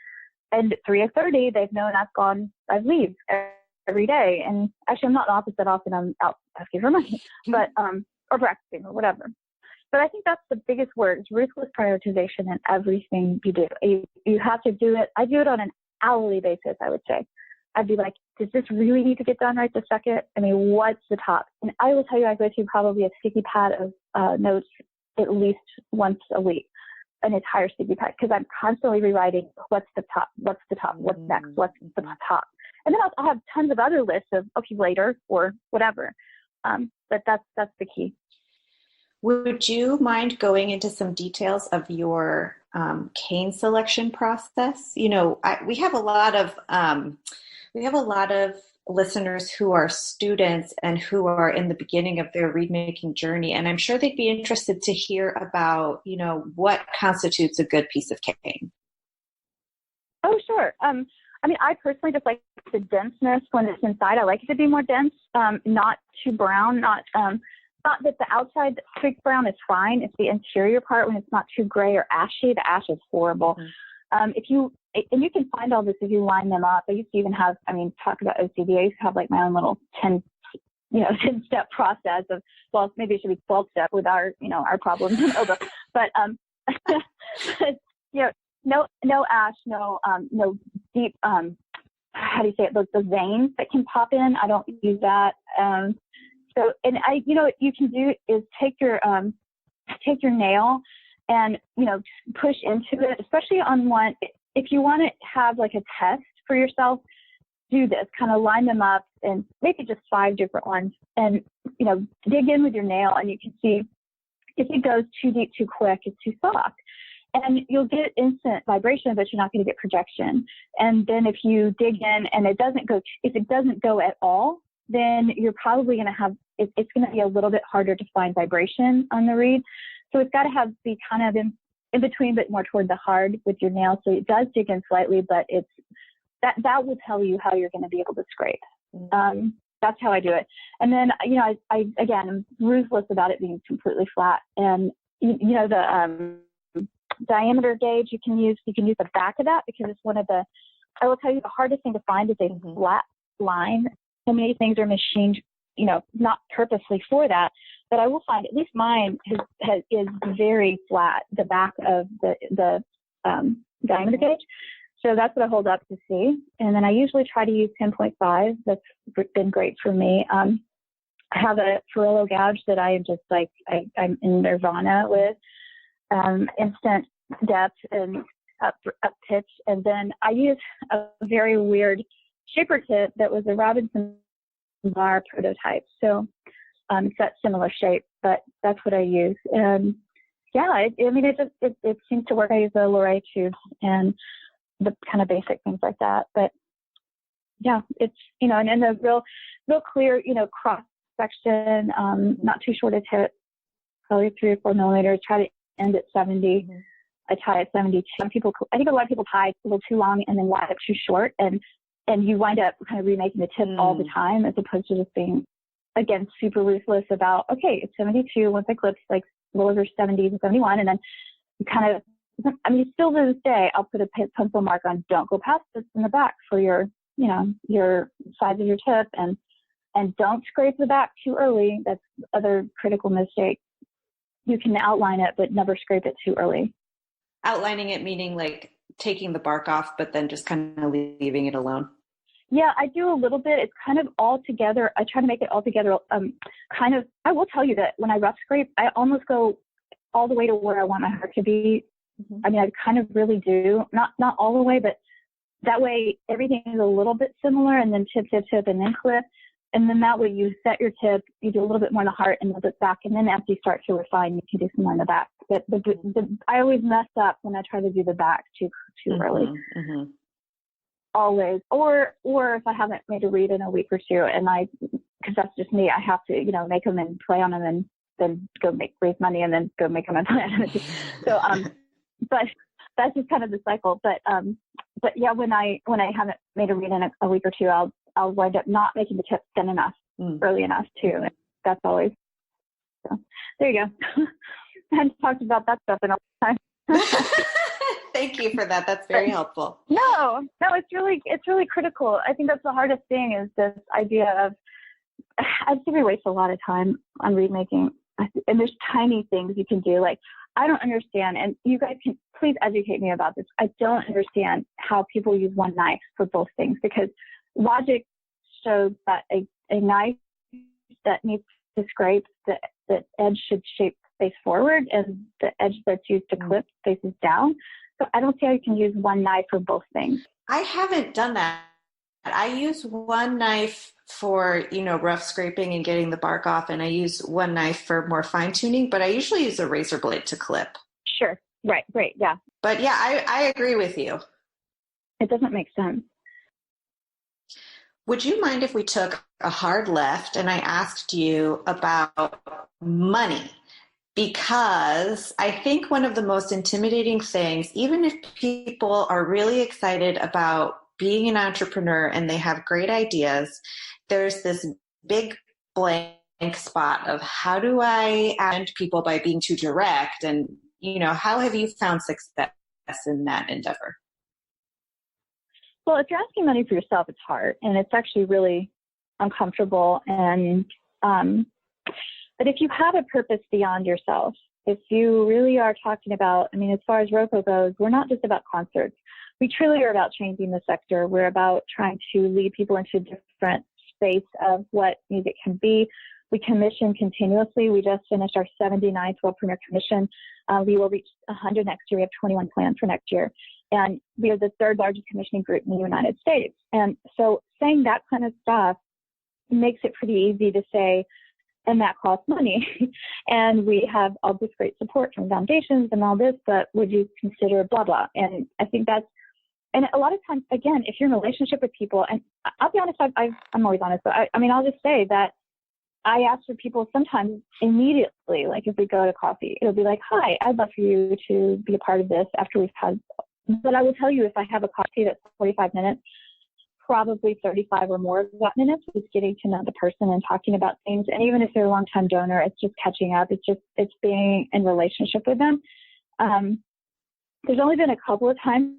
at 3:30, they've known I've leave every day. And actually, I'm not in office that often. I'm out asking for money, but, or practicing or whatever. But I think that's the biggest word, is ruthless prioritization in everything you do. You have to do it. I do it on an hourly basis, I would say. I'd be like, does this really need to get done right this second? What's the top? And I will tell you, I go through probably a sticky pad of notes at least once a week, an entire sticky pad, because I'm constantly rewriting what's the top, what's next, what's the top. And then I'll have tons of other lists of, okay, later or whatever. But that's the key. Would you mind going into some details of your cane selection process? We have a lot of listeners who are students and who are in the beginning of their reed making journey, and I'm sure they'd be interested to hear about, what constitutes a good piece of cane. Oh, sure. I personally just like the denseness when it's inside. I like it to be more dense, not too brown, not that the outside streaked brown is fine. It's the interior part when it's not too gray or ashy. The ash is horrible. And you can find all this if you line them up. I used to even have, talk about OCD. I used to have like my own little 10-step process of, well, maybe it should be 12-step with our problems in Oboe. But, no ash, no deep how do you say it, the veins that can pop in. I don't use that. So, and what you can do is take your nail and, push into it, especially on one. If you want to have like a test for yourself, do this, kind of line them up and maybe just 5 different ones and, dig in with your nail, and you can see if it goes too deep, too quick, it's too soft. And you'll get instant vibration, but you're not going to get projection. And then if you dig in and if it doesn't go at all, then you're probably going to have, it's going to be a little bit harder to find vibration on the reed. So it's got to be kind of in between, but more toward the hard with your nail. So it does dig in slightly, but that will tell you how you're going to be able to scrape. That's how I do it. And then, I again, I'm ruthless about it being completely flat. And, the diameter gauge you can use the back of that, because it's I will tell you, the hardest thing to find is a flat line. So many things are machined, not purposely for that, but I will find, at least mine is very flat, the back of the diameter gauge. So that's what I hold up to see. And then I usually try to use 10.5. That's been great for me. I have a Ferrello gouge that I am just like, I'm in nirvana with, instant depth and up pitch. And then I use a very weird shaper tip that was a Robinson bar prototype. So it's that similar shape, but that's what I use. And yeah, it seems to work. I use the Lorraine tubes and the kind of basic things like that. But yeah, it's, and then the real clear, cross section, not too short a tip, probably 3 or 4 millimeters. Try to end at 70. I tie at 72. I think a lot of people tie a little too long and then line up too short, and you wind up kind of remaking the tip all the time, as opposed to just being, again, super ruthless about, okay, it's 72. Once I clip, like a little over 70 to 71, and then you kind of, still to this day, I'll put a pencil mark on, don't go past this in the back for your size of your tip, and don't scrape the back too early. That's other critical mistake. You can outline it, but never scrape it too early. Outlining it meaning like taking the bark off, but then just kind of leaving it alone. Yeah, I do a little bit. It's kind of all together. I try to make it all together. I will tell you that when I rough scrape, I almost go all the way to where I want my heart to be. I kind of really do. Not all the way, but that way everything is a little bit similar, and then tip, and then clip. And then that way you set your tip, you do a little bit more in the heart and a little bit back. And then as you start to refine, you can do some more in the back. But I always mess up when I try to do the back too early. Always. Or if I haven't made a read in a week or two, and because that's just me, I have to, make them and play on them and then raise money and then go make them and play on them. So, but that's just kind of the cycle. But yeah, when I haven't made a read in a week or two, I'll wind up not making the tip thin enough, early enough too. And that's always, so there you go. I hadn't talked about that stuff in a long time. Thank you for that. That's very helpful. No, it's really critical. I think that's the hardest thing, is this idea of, I think we waste a lot of time on reed making, and there's tiny things you can do. Like, I don't understand, and you guys can please educate me about this. I don't understand how people use one knife for both things, because logic shows that a knife that needs to scrape, the edge should face forward, and the edge that's used to clip faces down. So I don't see how you can use one knife for both things. I haven't done that. I use one knife for, rough scraping and getting the bark off, and I use one knife for more fine tuning, but I usually use a razor blade to clip. Sure. Right. Great. Yeah. But yeah, I agree with you. It doesn't make sense. Would you mind if we took a hard left and I asked you about money? Because I think one of the most intimidating things, even if people are really excited about being an entrepreneur and they have great ideas, there's this big blank spot of, how do I end people by being too direct? And, how have you found success in that endeavor? Well, if you're asking money for yourself, it's hard, and it's actually really uncomfortable. And but if you have a purpose beyond yourself, if you really are talking about, as far as ROCO goes, we're not just about concerts. we truly are about changing the sector. We're about trying to lead people into a different space of what music can be. We commission continuously. We just finished our 79th World Premiere Commission. We will reach 100 next year. We have 21 plans for next year. And we are the third largest commissioning group in the United States. And so saying that kind of stuff makes it pretty easy to say, and that costs money. And we have all this great support from foundations and all this, but would you consider blah, blah? And I think that's, and a lot of times, again, if you're in a relationship with people, and I'll be honest, I'm always honest, but I mean, I'll just say that I ask for people sometimes immediately, like if we go to coffee, it'll be like, hi, I'd love for you to be a part of this after we've had, but I will tell you, if I have a coffee that's 45 minutes, probably 35 or more of that minutes is getting to know the person and talking about things. And even if they're a long-time donor, it's just catching up. It's being in relationship with them. There's only been a couple of times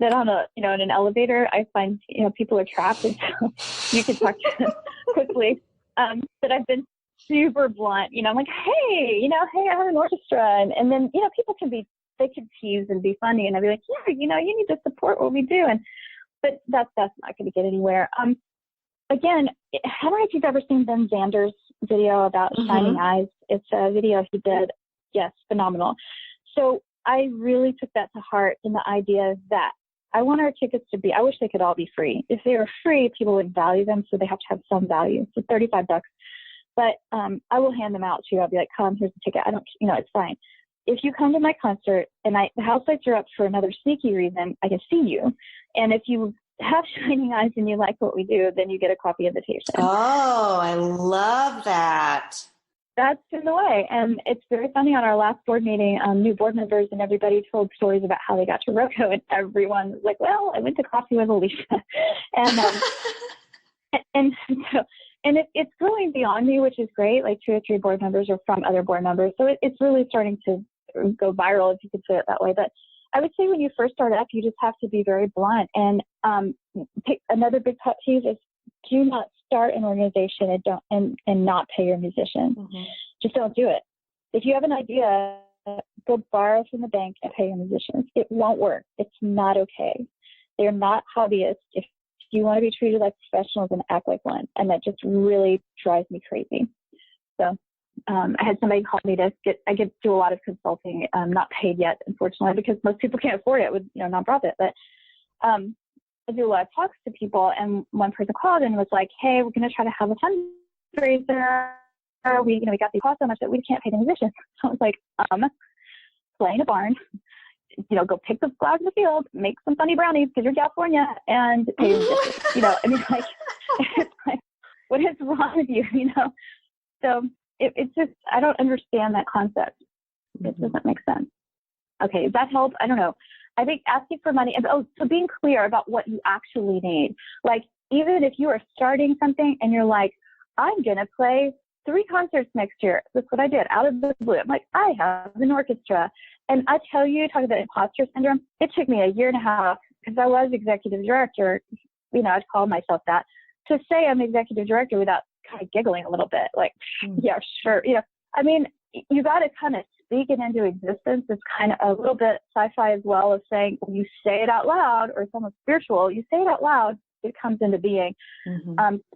that on in an elevator, I find, people are trapped, and so you can talk to them quickly. That I've been super blunt, I'm like, hey, hey, I have an orchestra. And then, people they can tease and be funny. And I'd be like, yeah, you need to support what we do. But that's not going to get anywhere. Again, I don't know if you've ever seen Ben Zander's video about Shining Eyes. It's a video he did. Yes, phenomenal. So I really took that to heart in the idea that I want our tickets to be, I wish they could all be free. If they were free, people would value them, so they have to have some value. So $35. But I will hand them out to you. I'll be like, come, here's the ticket. I don't, it's fine. If you come to my concert and the house lights are up for another sneaky reason, I can see you. And if you have Shining Eyes and you like what we do, then you get a coffee invitation. Oh, I love that. That's in the way. And it's very funny. On our last board meeting, new board members and everybody told stories about how they got to ROCO, and everyone was like, well, I went to coffee with Alecia. And it's growing beyond me, which is great. Like 2 or 3 board members are from other board members. So it's really starting to go viral, if you could say it that way. But I would say when you first start up, you just have to be very blunt. And another big pet peeve is, do not start an organization and not pay your musicians. Just don't do it. If you have an idea, go borrow from the bank and pay your musicians. It won't work. It's not okay. They're not hobbyists. If you want to be treated like professionals, and act like one. And that just really drives me crazy. So I had somebody call me I get do a lot of consulting, not paid yet, unfortunately, because most people can't afford it with, nonprofit. But I do a lot of talks to people, and one person called and was like, hey, we're going to try to have a fundraiser. We got these costs so much that we can't pay the musicians. So I was like, play in a barn, go pick the flowers in the field, make some funny brownies because you're California, and pay your musicians. It's like, what is wrong with you, So it's just, I don't understand that concept. It doesn't make sense. Okay, does that help? I don't know. I think asking for money, so being clear about what you actually need. Like, even if you are starting something and you're like, I'm going to play 3 concerts next year. That's what I did out of the blue. I'm like, I have an orchestra. And I tell you, talking about imposter syndrome, it took me a year and a half, because I was executive director, I'd call myself that, to say I'm executive director without kind of giggling a little bit. Like, yeah, sure. I mean, you got to kind of speak it into existence. It's kind of a little bit sci-fi as well, of saying when you say it out loud, or it's almost spiritual, you say it out loud, it comes into being.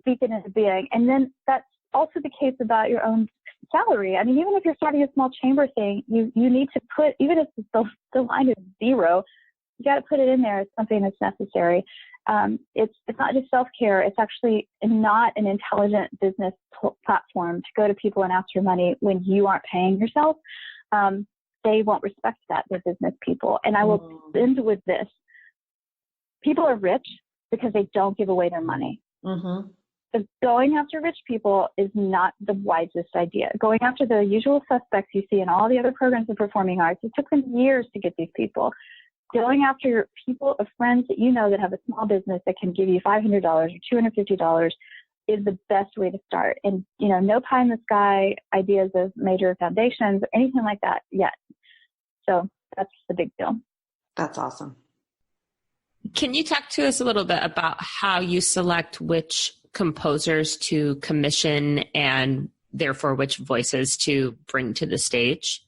Speak it into being. And then that's also the case about your own salary. I mean, even if you're starting a small chamber thing, you need to put, even if the line is 0, you got to put it in there as something that's necessary. It's not just self-care. It's actually not an intelligent business platform to go to people and ask for money when you aren't paying yourself. They won't respect that. They're business people. And I will end with this. People are rich because they don't give away their money. So going after rich people is not the wisest idea. Going after the usual suspects you see in all the other programs in performing arts, it took them years to get these people. Going after people or friends that that have a small business that can give you $500 or $250 is the best way to start. And, no pie in the sky ideas of major foundations or anything like that yet. So that's the big deal. That's awesome. Can you talk to us a little bit about how you select which composers to commission and therefore which voices to bring to the stage?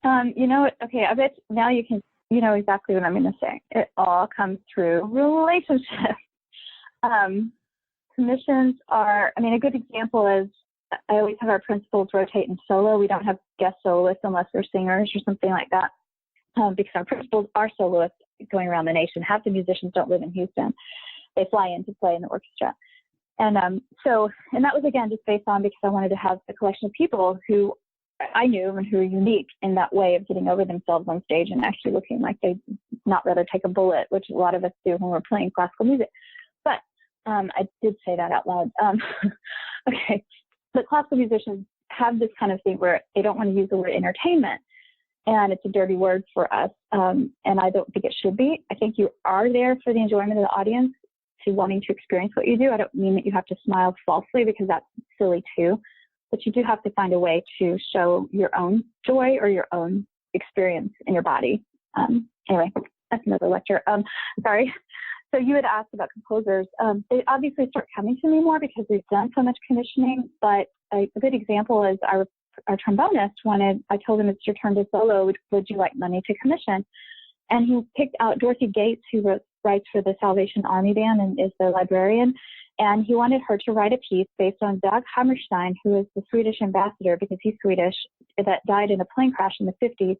Okay, I bet now you can you know exactly what I'm going to say. It all comes through relationships. Commissions are, I mean, a good example is I always have our principals rotate in solo. We don't have guest soloists unless they're singers or something like that, because our principals are soloists going around the nation. Half the musicians don't live in Houston. They fly in to play in the orchestra. And and that was, again, just based on because I wanted to have a collection of people who I knew and who are unique in that way of getting over themselves on stage and actually looking like they'd not rather take a bullet, which a lot of us do when we're playing classical music. But I did say that out loud. Okay. But classical musicians have this kind of thing where they don't want to use the word entertainment. And it's a dirty word for us. And I don't think it should be. I think you are there for the enjoyment of the audience, to wanting to experience what you do. I don't mean that you have to smile falsely, because that's silly too. But you do have to find a way to show your own joy or your own experience in your body. Anyway, that's another lecture. Sorry. So you had asked about composers. They obviously start coming to me more because we've done so much commissioning. But a good example is our trombonist wanted, I told him, it's your turn to solo. Would you like money to commission? And he picked out Dorothy Gates, who writes for the Salvation Army Band and is the librarian. And he wanted her to write a piece based on Dag Hammerstein, who is the Swedish ambassador, because he's Swedish, that died in a plane crash in the 50s.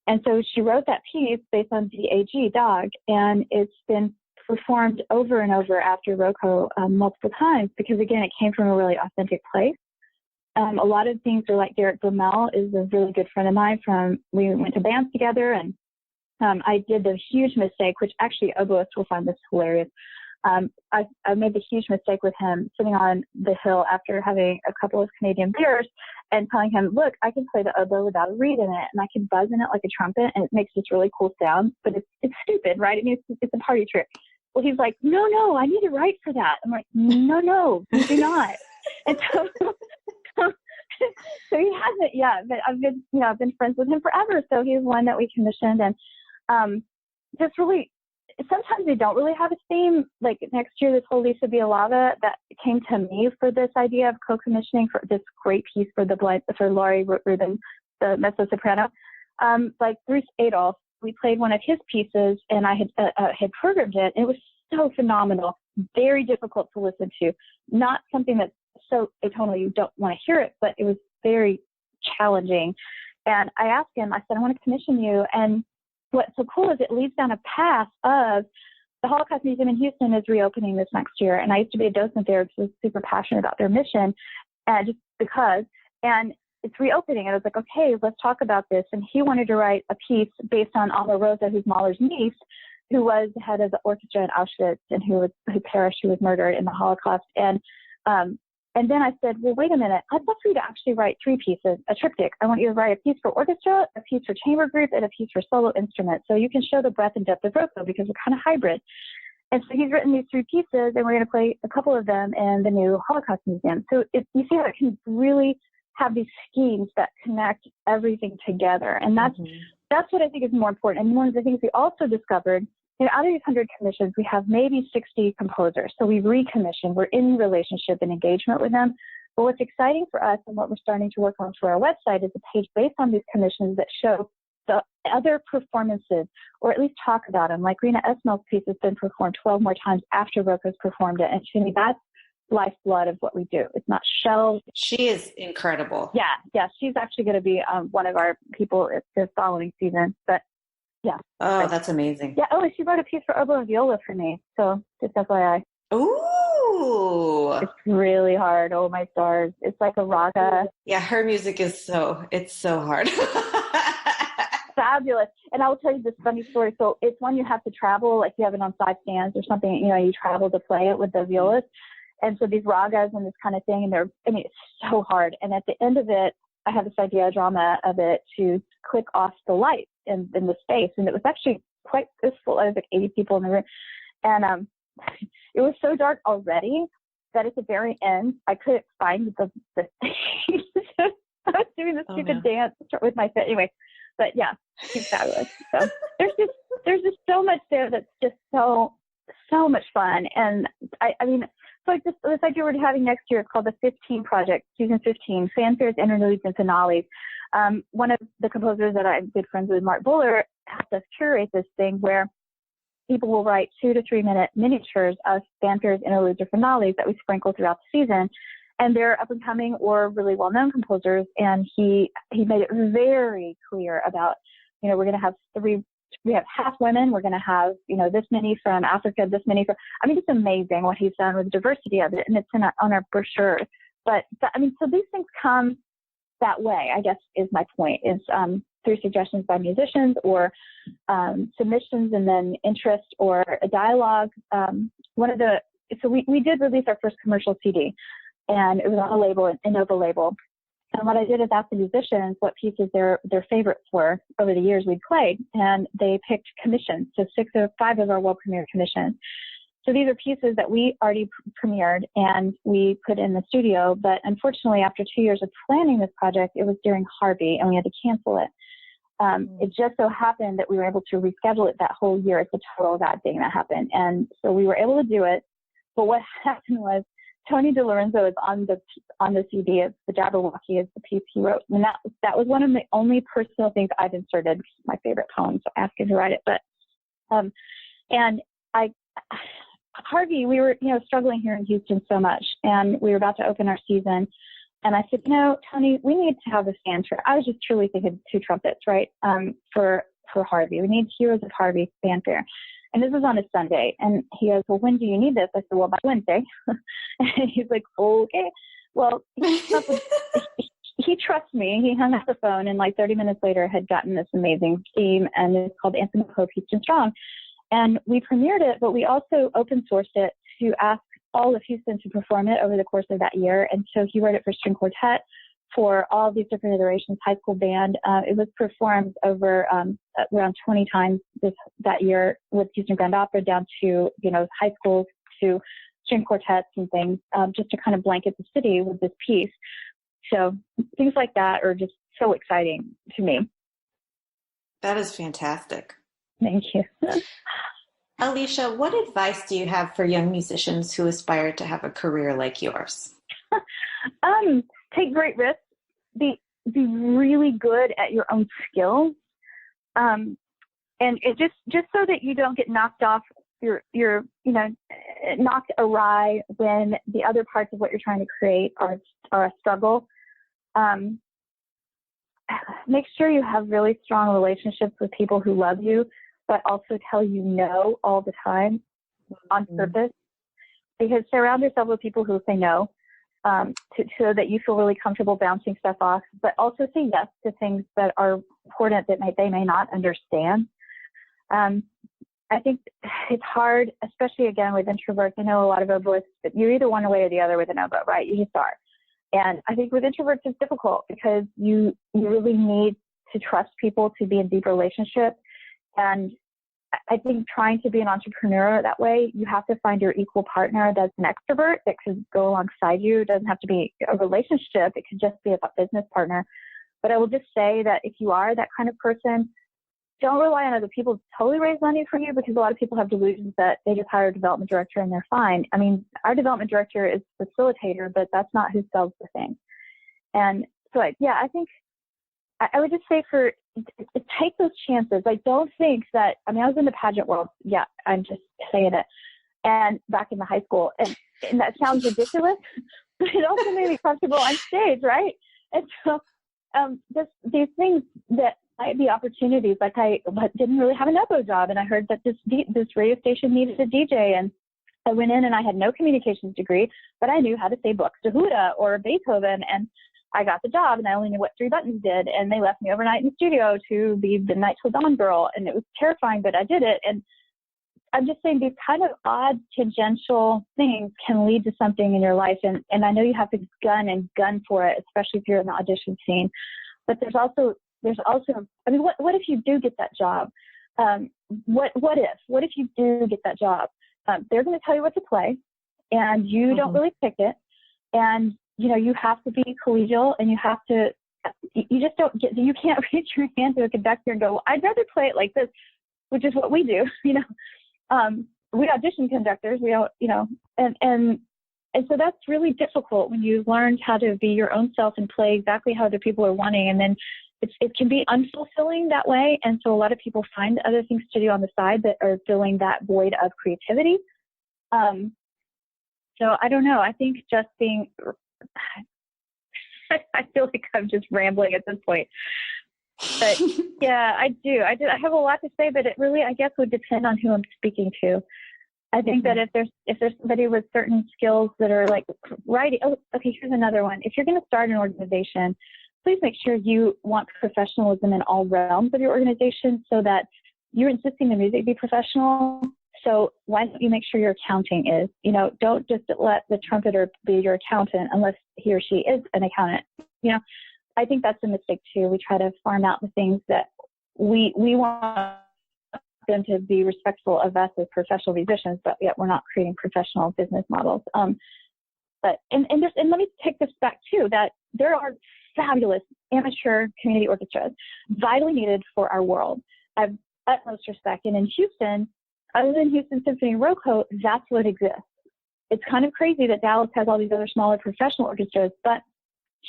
And so she wrote that piece based on Dag, and it's been performed over and over after ROCO multiple times, because, again, it came from a really authentic place. A lot of things are like Derek Vermel is a really good friend of mine we went to bands together, and I did the huge mistake, which actually oboists will find this hilarious. I made the huge mistake with him sitting on the hill after having a couple of Canadian beers and telling him, look, I can play the oboe without a reed in it, and I can buzz in it like a trumpet, and it makes this really cool sound, but it's stupid, right? I mean, it's a party trick. Well, he's like, no, I need to write for that. I'm like, no, you do not. And so he hasn't yet, but I've been friends with him forever. So he's one that we commissioned, and just really, sometimes they don't really have a theme. Like next year, this whole Lisa Bialava that came to me for this idea of co-commissioning for this great piece for Laurie Rubin, the mezzo soprano. Like Bruce Adolph, we played one of his pieces, and I had programmed it. And it was so phenomenal, very difficult to listen to, not something that's so atonal you don't want to hear it, but it was very challenging. And I asked him, I said, I want to commission you. And what's so cool is it leads down a path of the Holocaust Museum in Houston is reopening this next year. And I used to be a docent there because I was super passionate about their mission, and it's reopening. And I was like, okay, let's talk about this. And he wanted to write a piece based on Alma Rosa, who's Mahler's niece, who was the head of the orchestra in Auschwitz and who perished, who was murdered in the Holocaust. And then I said, well, wait a minute. I'd love for you to actually write 3 pieces, a triptych. I want you to write a piece for orchestra, a piece for chamber group, and a piece for solo instrument. So you can show the breadth and depth of ROCO, because we're kind of hybrid. And so he's written these 3 pieces, and we're going to play a couple of them in the new Holocaust Museum. So you see how it can really have these schemes that connect everything together. And that's what I think is more important. And one of the things we also discovered, out of these 100 commissions, we have maybe 60 composers. So we recommission. We're in relationship and engagement with them. But what's exciting for us, and what we're starting to work on for our website, is a page based on these commissions that show the other performances, or at least talk about them. Like Rena Esmail's piece has been performed 12 more times after ROCO's performed it. And to me, that's lifeblood of what we do. It's not shells. She is incredible. Yeah. She's actually going to be one of our people this following season. But yeah. Oh, that's amazing. Yeah. Oh, and she wrote a piece for oboe and viola for me. So just FYI. Ooh. It's really hard. Oh, my stars. It's like a raga. Yeah, her music is so hard. Fabulous. And I will tell you this funny story. So it's one you have to travel, like you have it on 5 stands or something, you travel to play it with the violas. And so these ragas and this kind of thing, and it's so hard. And at the end of it, I had this idea, drama of it, to click off the lights in the space. And it was actually quite full. I was like 80 people in the room. And it was so dark already that at the very end, I couldn't find the stage. I was doing this stupid dance with my fit. Anyway, but yeah, she's fabulous. So there's just so much there that's just so much fun. And I mean, like this idea we're having next year is called the 15 Project, season 15, fanfares, interludes, and finales. One of the composers that I'm good friends with, Mark Buller, helped us curate this thing where people will write 2 to 3 minute miniatures of fanfares, interludes, or finales that we sprinkle throughout the season. And they're up and coming or really well-known composers. And he made it very clear about, we're going to have we have half women. We're going to have, this many from Africa, this many from, it's amazing what he's done with the diversity of it. And it's on our brochure. But so these things come that way, I guess, is my point, is through suggestions by musicians or submissions and then interest or a dialogue. So we did release our first commercial CD, and it was on a label, an Innova label. And what I did is ask the musicians what pieces their favorites were over the years we'd played, and they picked commissions. So 5 of our world premiere commissions. So these are pieces that we already premiered and we put in the studio, but unfortunately after 2 years of planning this project, it was during Harvey and we had to cancel it. It just so happened that we were able to reschedule it that whole year. It's a total bad thing that happened. And so we were able to do it. But what happened was Tony DeLorenzo is on the CD of The Jabberwocky is the piece he wrote. And that was one of the only personal things I've inserted. It's my favorite poem, so I asked him to write it. But, Harvey, we were, struggling here in Houston so much, and we were about to open our season. And I said, Tony, we need to have a fanfare. I was just truly thinking 2 trumpets, right? For Harvey. We need Heroes of Harvey fanfare. And this was on a Sunday. And he goes, well, when do you need this? I said, well, by Wednesday. And he's like, okay. Well, he trusts me. He hung up the phone and like 30 minutes later had gotten this amazing theme, and it's called Anthem of Hope, Houston Strong. And we premiered it, but we also open sourced it to ask all of Houston to perform it over the course of that year. And so he wrote it for string quartet, for all these different iterations, high school band. It was performed over around 20 times that year with Houston Grand Opera, down to, high schools, to string quartets and things, just to kind of blanket the city with this piece. So things like that are just so exciting to me. That is fantastic. Thank you. Alecia, what advice do you have for young musicians who aspire to have a career like yours? Take great risks. Be really good at your own skills, and it just so that you don't get knocked off your knocked awry when the other parts of what you're trying to create are a struggle. Make sure you have really strong relationships with people who love you, but also tell you no all the time on purpose. Because surround yourself with people who say no, so that you feel really comfortable bouncing stuff off, but also say yes to things that are important that they may not understand. I think it's hard, especially again with introverts. I know a lot of oboists, but you're either one way or the other with an oboe, right? You just are. And I think with introverts it's difficult because you really need to trust people to be in deep relationship. And I think trying to be an entrepreneur that way, you have to find your equal partner that's an extrovert that could go alongside you. It doesn't have to be a relationship. It could just be a business partner. But I will just say that if you are that kind of person, don't rely on other people to totally raise money for you, because a lot of people have delusions that they just hire a development director and they're fine. I mean, our development director is a facilitator, but that's not who sells the thing. And so, I think I would just say take those chances. I don't think that, I was in the pageant world. Yeah, I'm just saying it. And back in the high school, and that sounds ridiculous, but it also made me comfortable on stage, right? And so these things that might be opportunities, like I didn't really have an oboe job, and I heard that this radio station needed a DJ, and I went in and I had no communications degree, but I knew how to say Buxtehude or Beethoven, and I got the job, and I only knew what 3 buttons did, and they left me overnight in the studio to be the Night Till Dawn girl, and it was terrifying, but I did it. And I'm just saying these kind of odd tangential things can lead to something in your life, and I know you have to gun for it, especially if you're in the audition scene. But there's also what if you do get that job? What if you do get that job? They're going to tell you what to play, and you don't really pick it, and you have to be collegial, and you can't reach your hand to a conductor and go, well, I'd rather play it like this, which is what we do. We audition conductors, we don't, and And so that's really difficult when you learned how to be your own self and play exactly how other people are wanting. And then it can be unfulfilling that way. And so a lot of people find other things to do on the side that are filling that void of creativity. So I don't know. I think just being, I feel like I'm just rambling at this point. But yeah, I do. I have a lot to say, but it really, I guess, would depend on who I'm speaking to. I think that if there's somebody with certain skills that are like writing. Oh, okay. Here's another one. If you're going to start an organization, please make sure you want professionalism in all realms of your organization, so that you're insisting the music be professional. So why don't you make sure your accounting is? You know, don't just let the trumpeter be your accountant unless he or she is an accountant. You know, I think that's a mistake too. We try to farm out the things that we want them to be respectful of us as professional musicians, but yet we're not creating professional business models. But let me take this back too, that there are fabulous amateur community orchestras, vitally needed for our world. I have utmost respect. And in Houston, other than Houston Symphony and ROCO, that's what exists. It's kind of crazy that Dallas has all these other smaller professional orchestras, but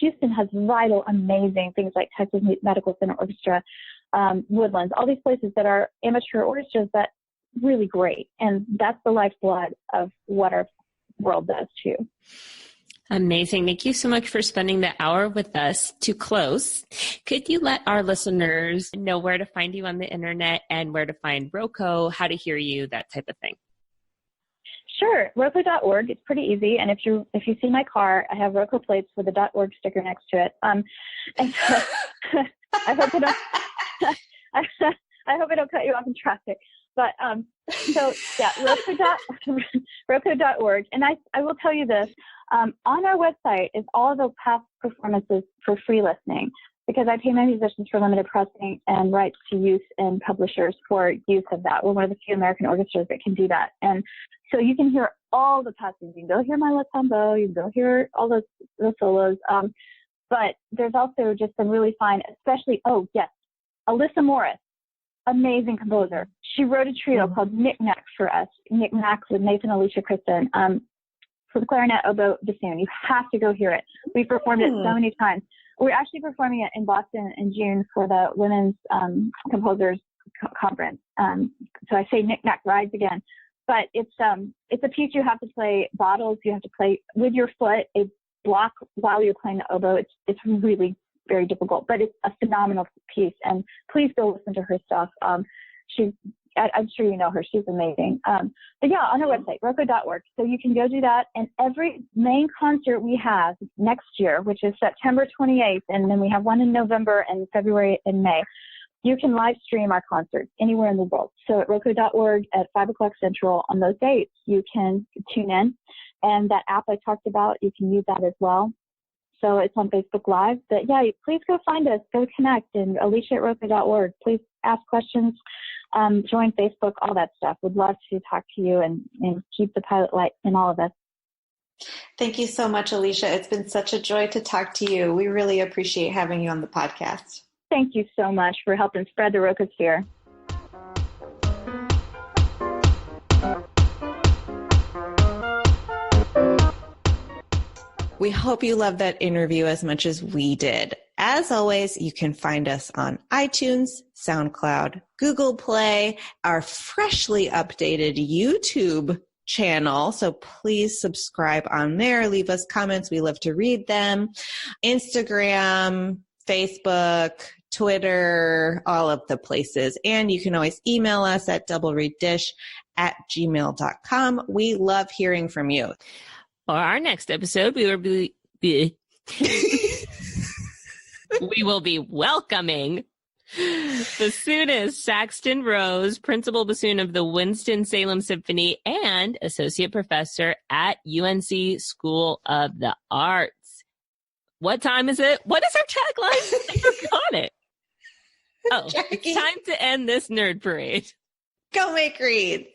Houston has vital, amazing things like Texas Medical Center Orchestra, Woodlands, all these places that are amateur orchestras that really great. And that's the lifeblood of what our world does too. Amazing. Thank you so much for spending the hour with us. To close, could you let our listeners know where to find you on the internet and where to find ROCO, how to hear you, that type of thing? Sure. ROCO.org. It's pretty easy. And if you see my car, I have ROCO plates with a .org sticker next to it. And so I hope I don't, I hope I don't cut you off in traffic. But so yeah, ROCO.org. And I will tell you this, on our website is all the past performances for free listening, because I pay my musicians for limited pressing and rights to use and publishers for use of that. We're one of the few American orchestras that can do that. And so you can hear all the past things. You can go hear my left combo, you can go hear all those solos. But there's also just some really fine, especially, Alyssa Morris, amazing composer. She wrote a trio called Knick Knack for us, Knick Knack with Nathan, Alicia, Kristen, for the clarinet, oboe, bassoon. You have to go hear it. We've performed it so many times. We're actually performing it in Boston in June for the Women's Composers Conference. So I say Knick Knack rides again. But it's a piece you have to play bottles. You have to play with your foot, a block while you're playing the oboe. It's really very difficult, but it's a phenomenal piece. And please go listen to her stuff. I'm sure you know her. She's amazing. But yeah, on our website, ROCO.org. So you can go do that. And every main concert we have next year, which is September 28th, and then we have one in November and February and May, you can live stream our concerts anywhere in the world. So at ROCO.org at 5 o'clock Central on those dates, you can tune in. And that app I talked about, you can use that as well. So it's on Facebook Live. But yeah, please go find us, go connect, and Alecia at ROCO.org. Please ask questions, join Facebook, all that stuff. Would love to talk to you and keep the pilot light in all of us. Thank you so much, Alecia. It's been such a joy to talk to you. We really appreciate having you on the podcast. Thank you so much for helping spread the ROCOsphere. We hope you loved that interview as much as we did. As always, you can find us on iTunes, SoundCloud, Google Play, our freshly updated YouTube channel. So please subscribe on there. Leave us comments. We love to read them. Instagram, Facebook, Twitter, all of the places. And you can always email us at doublereeddish@gmail.com. We love hearing from you. For our next episode, we will be welcoming bassoonist Saxton Rose, principal bassoon of the Winston-Salem Symphony and associate professor at UNC School of the Arts. What time is it? What is our tagline? I forgot it. Oh, Jackie. It's time to end this nerd parade. Go make reads.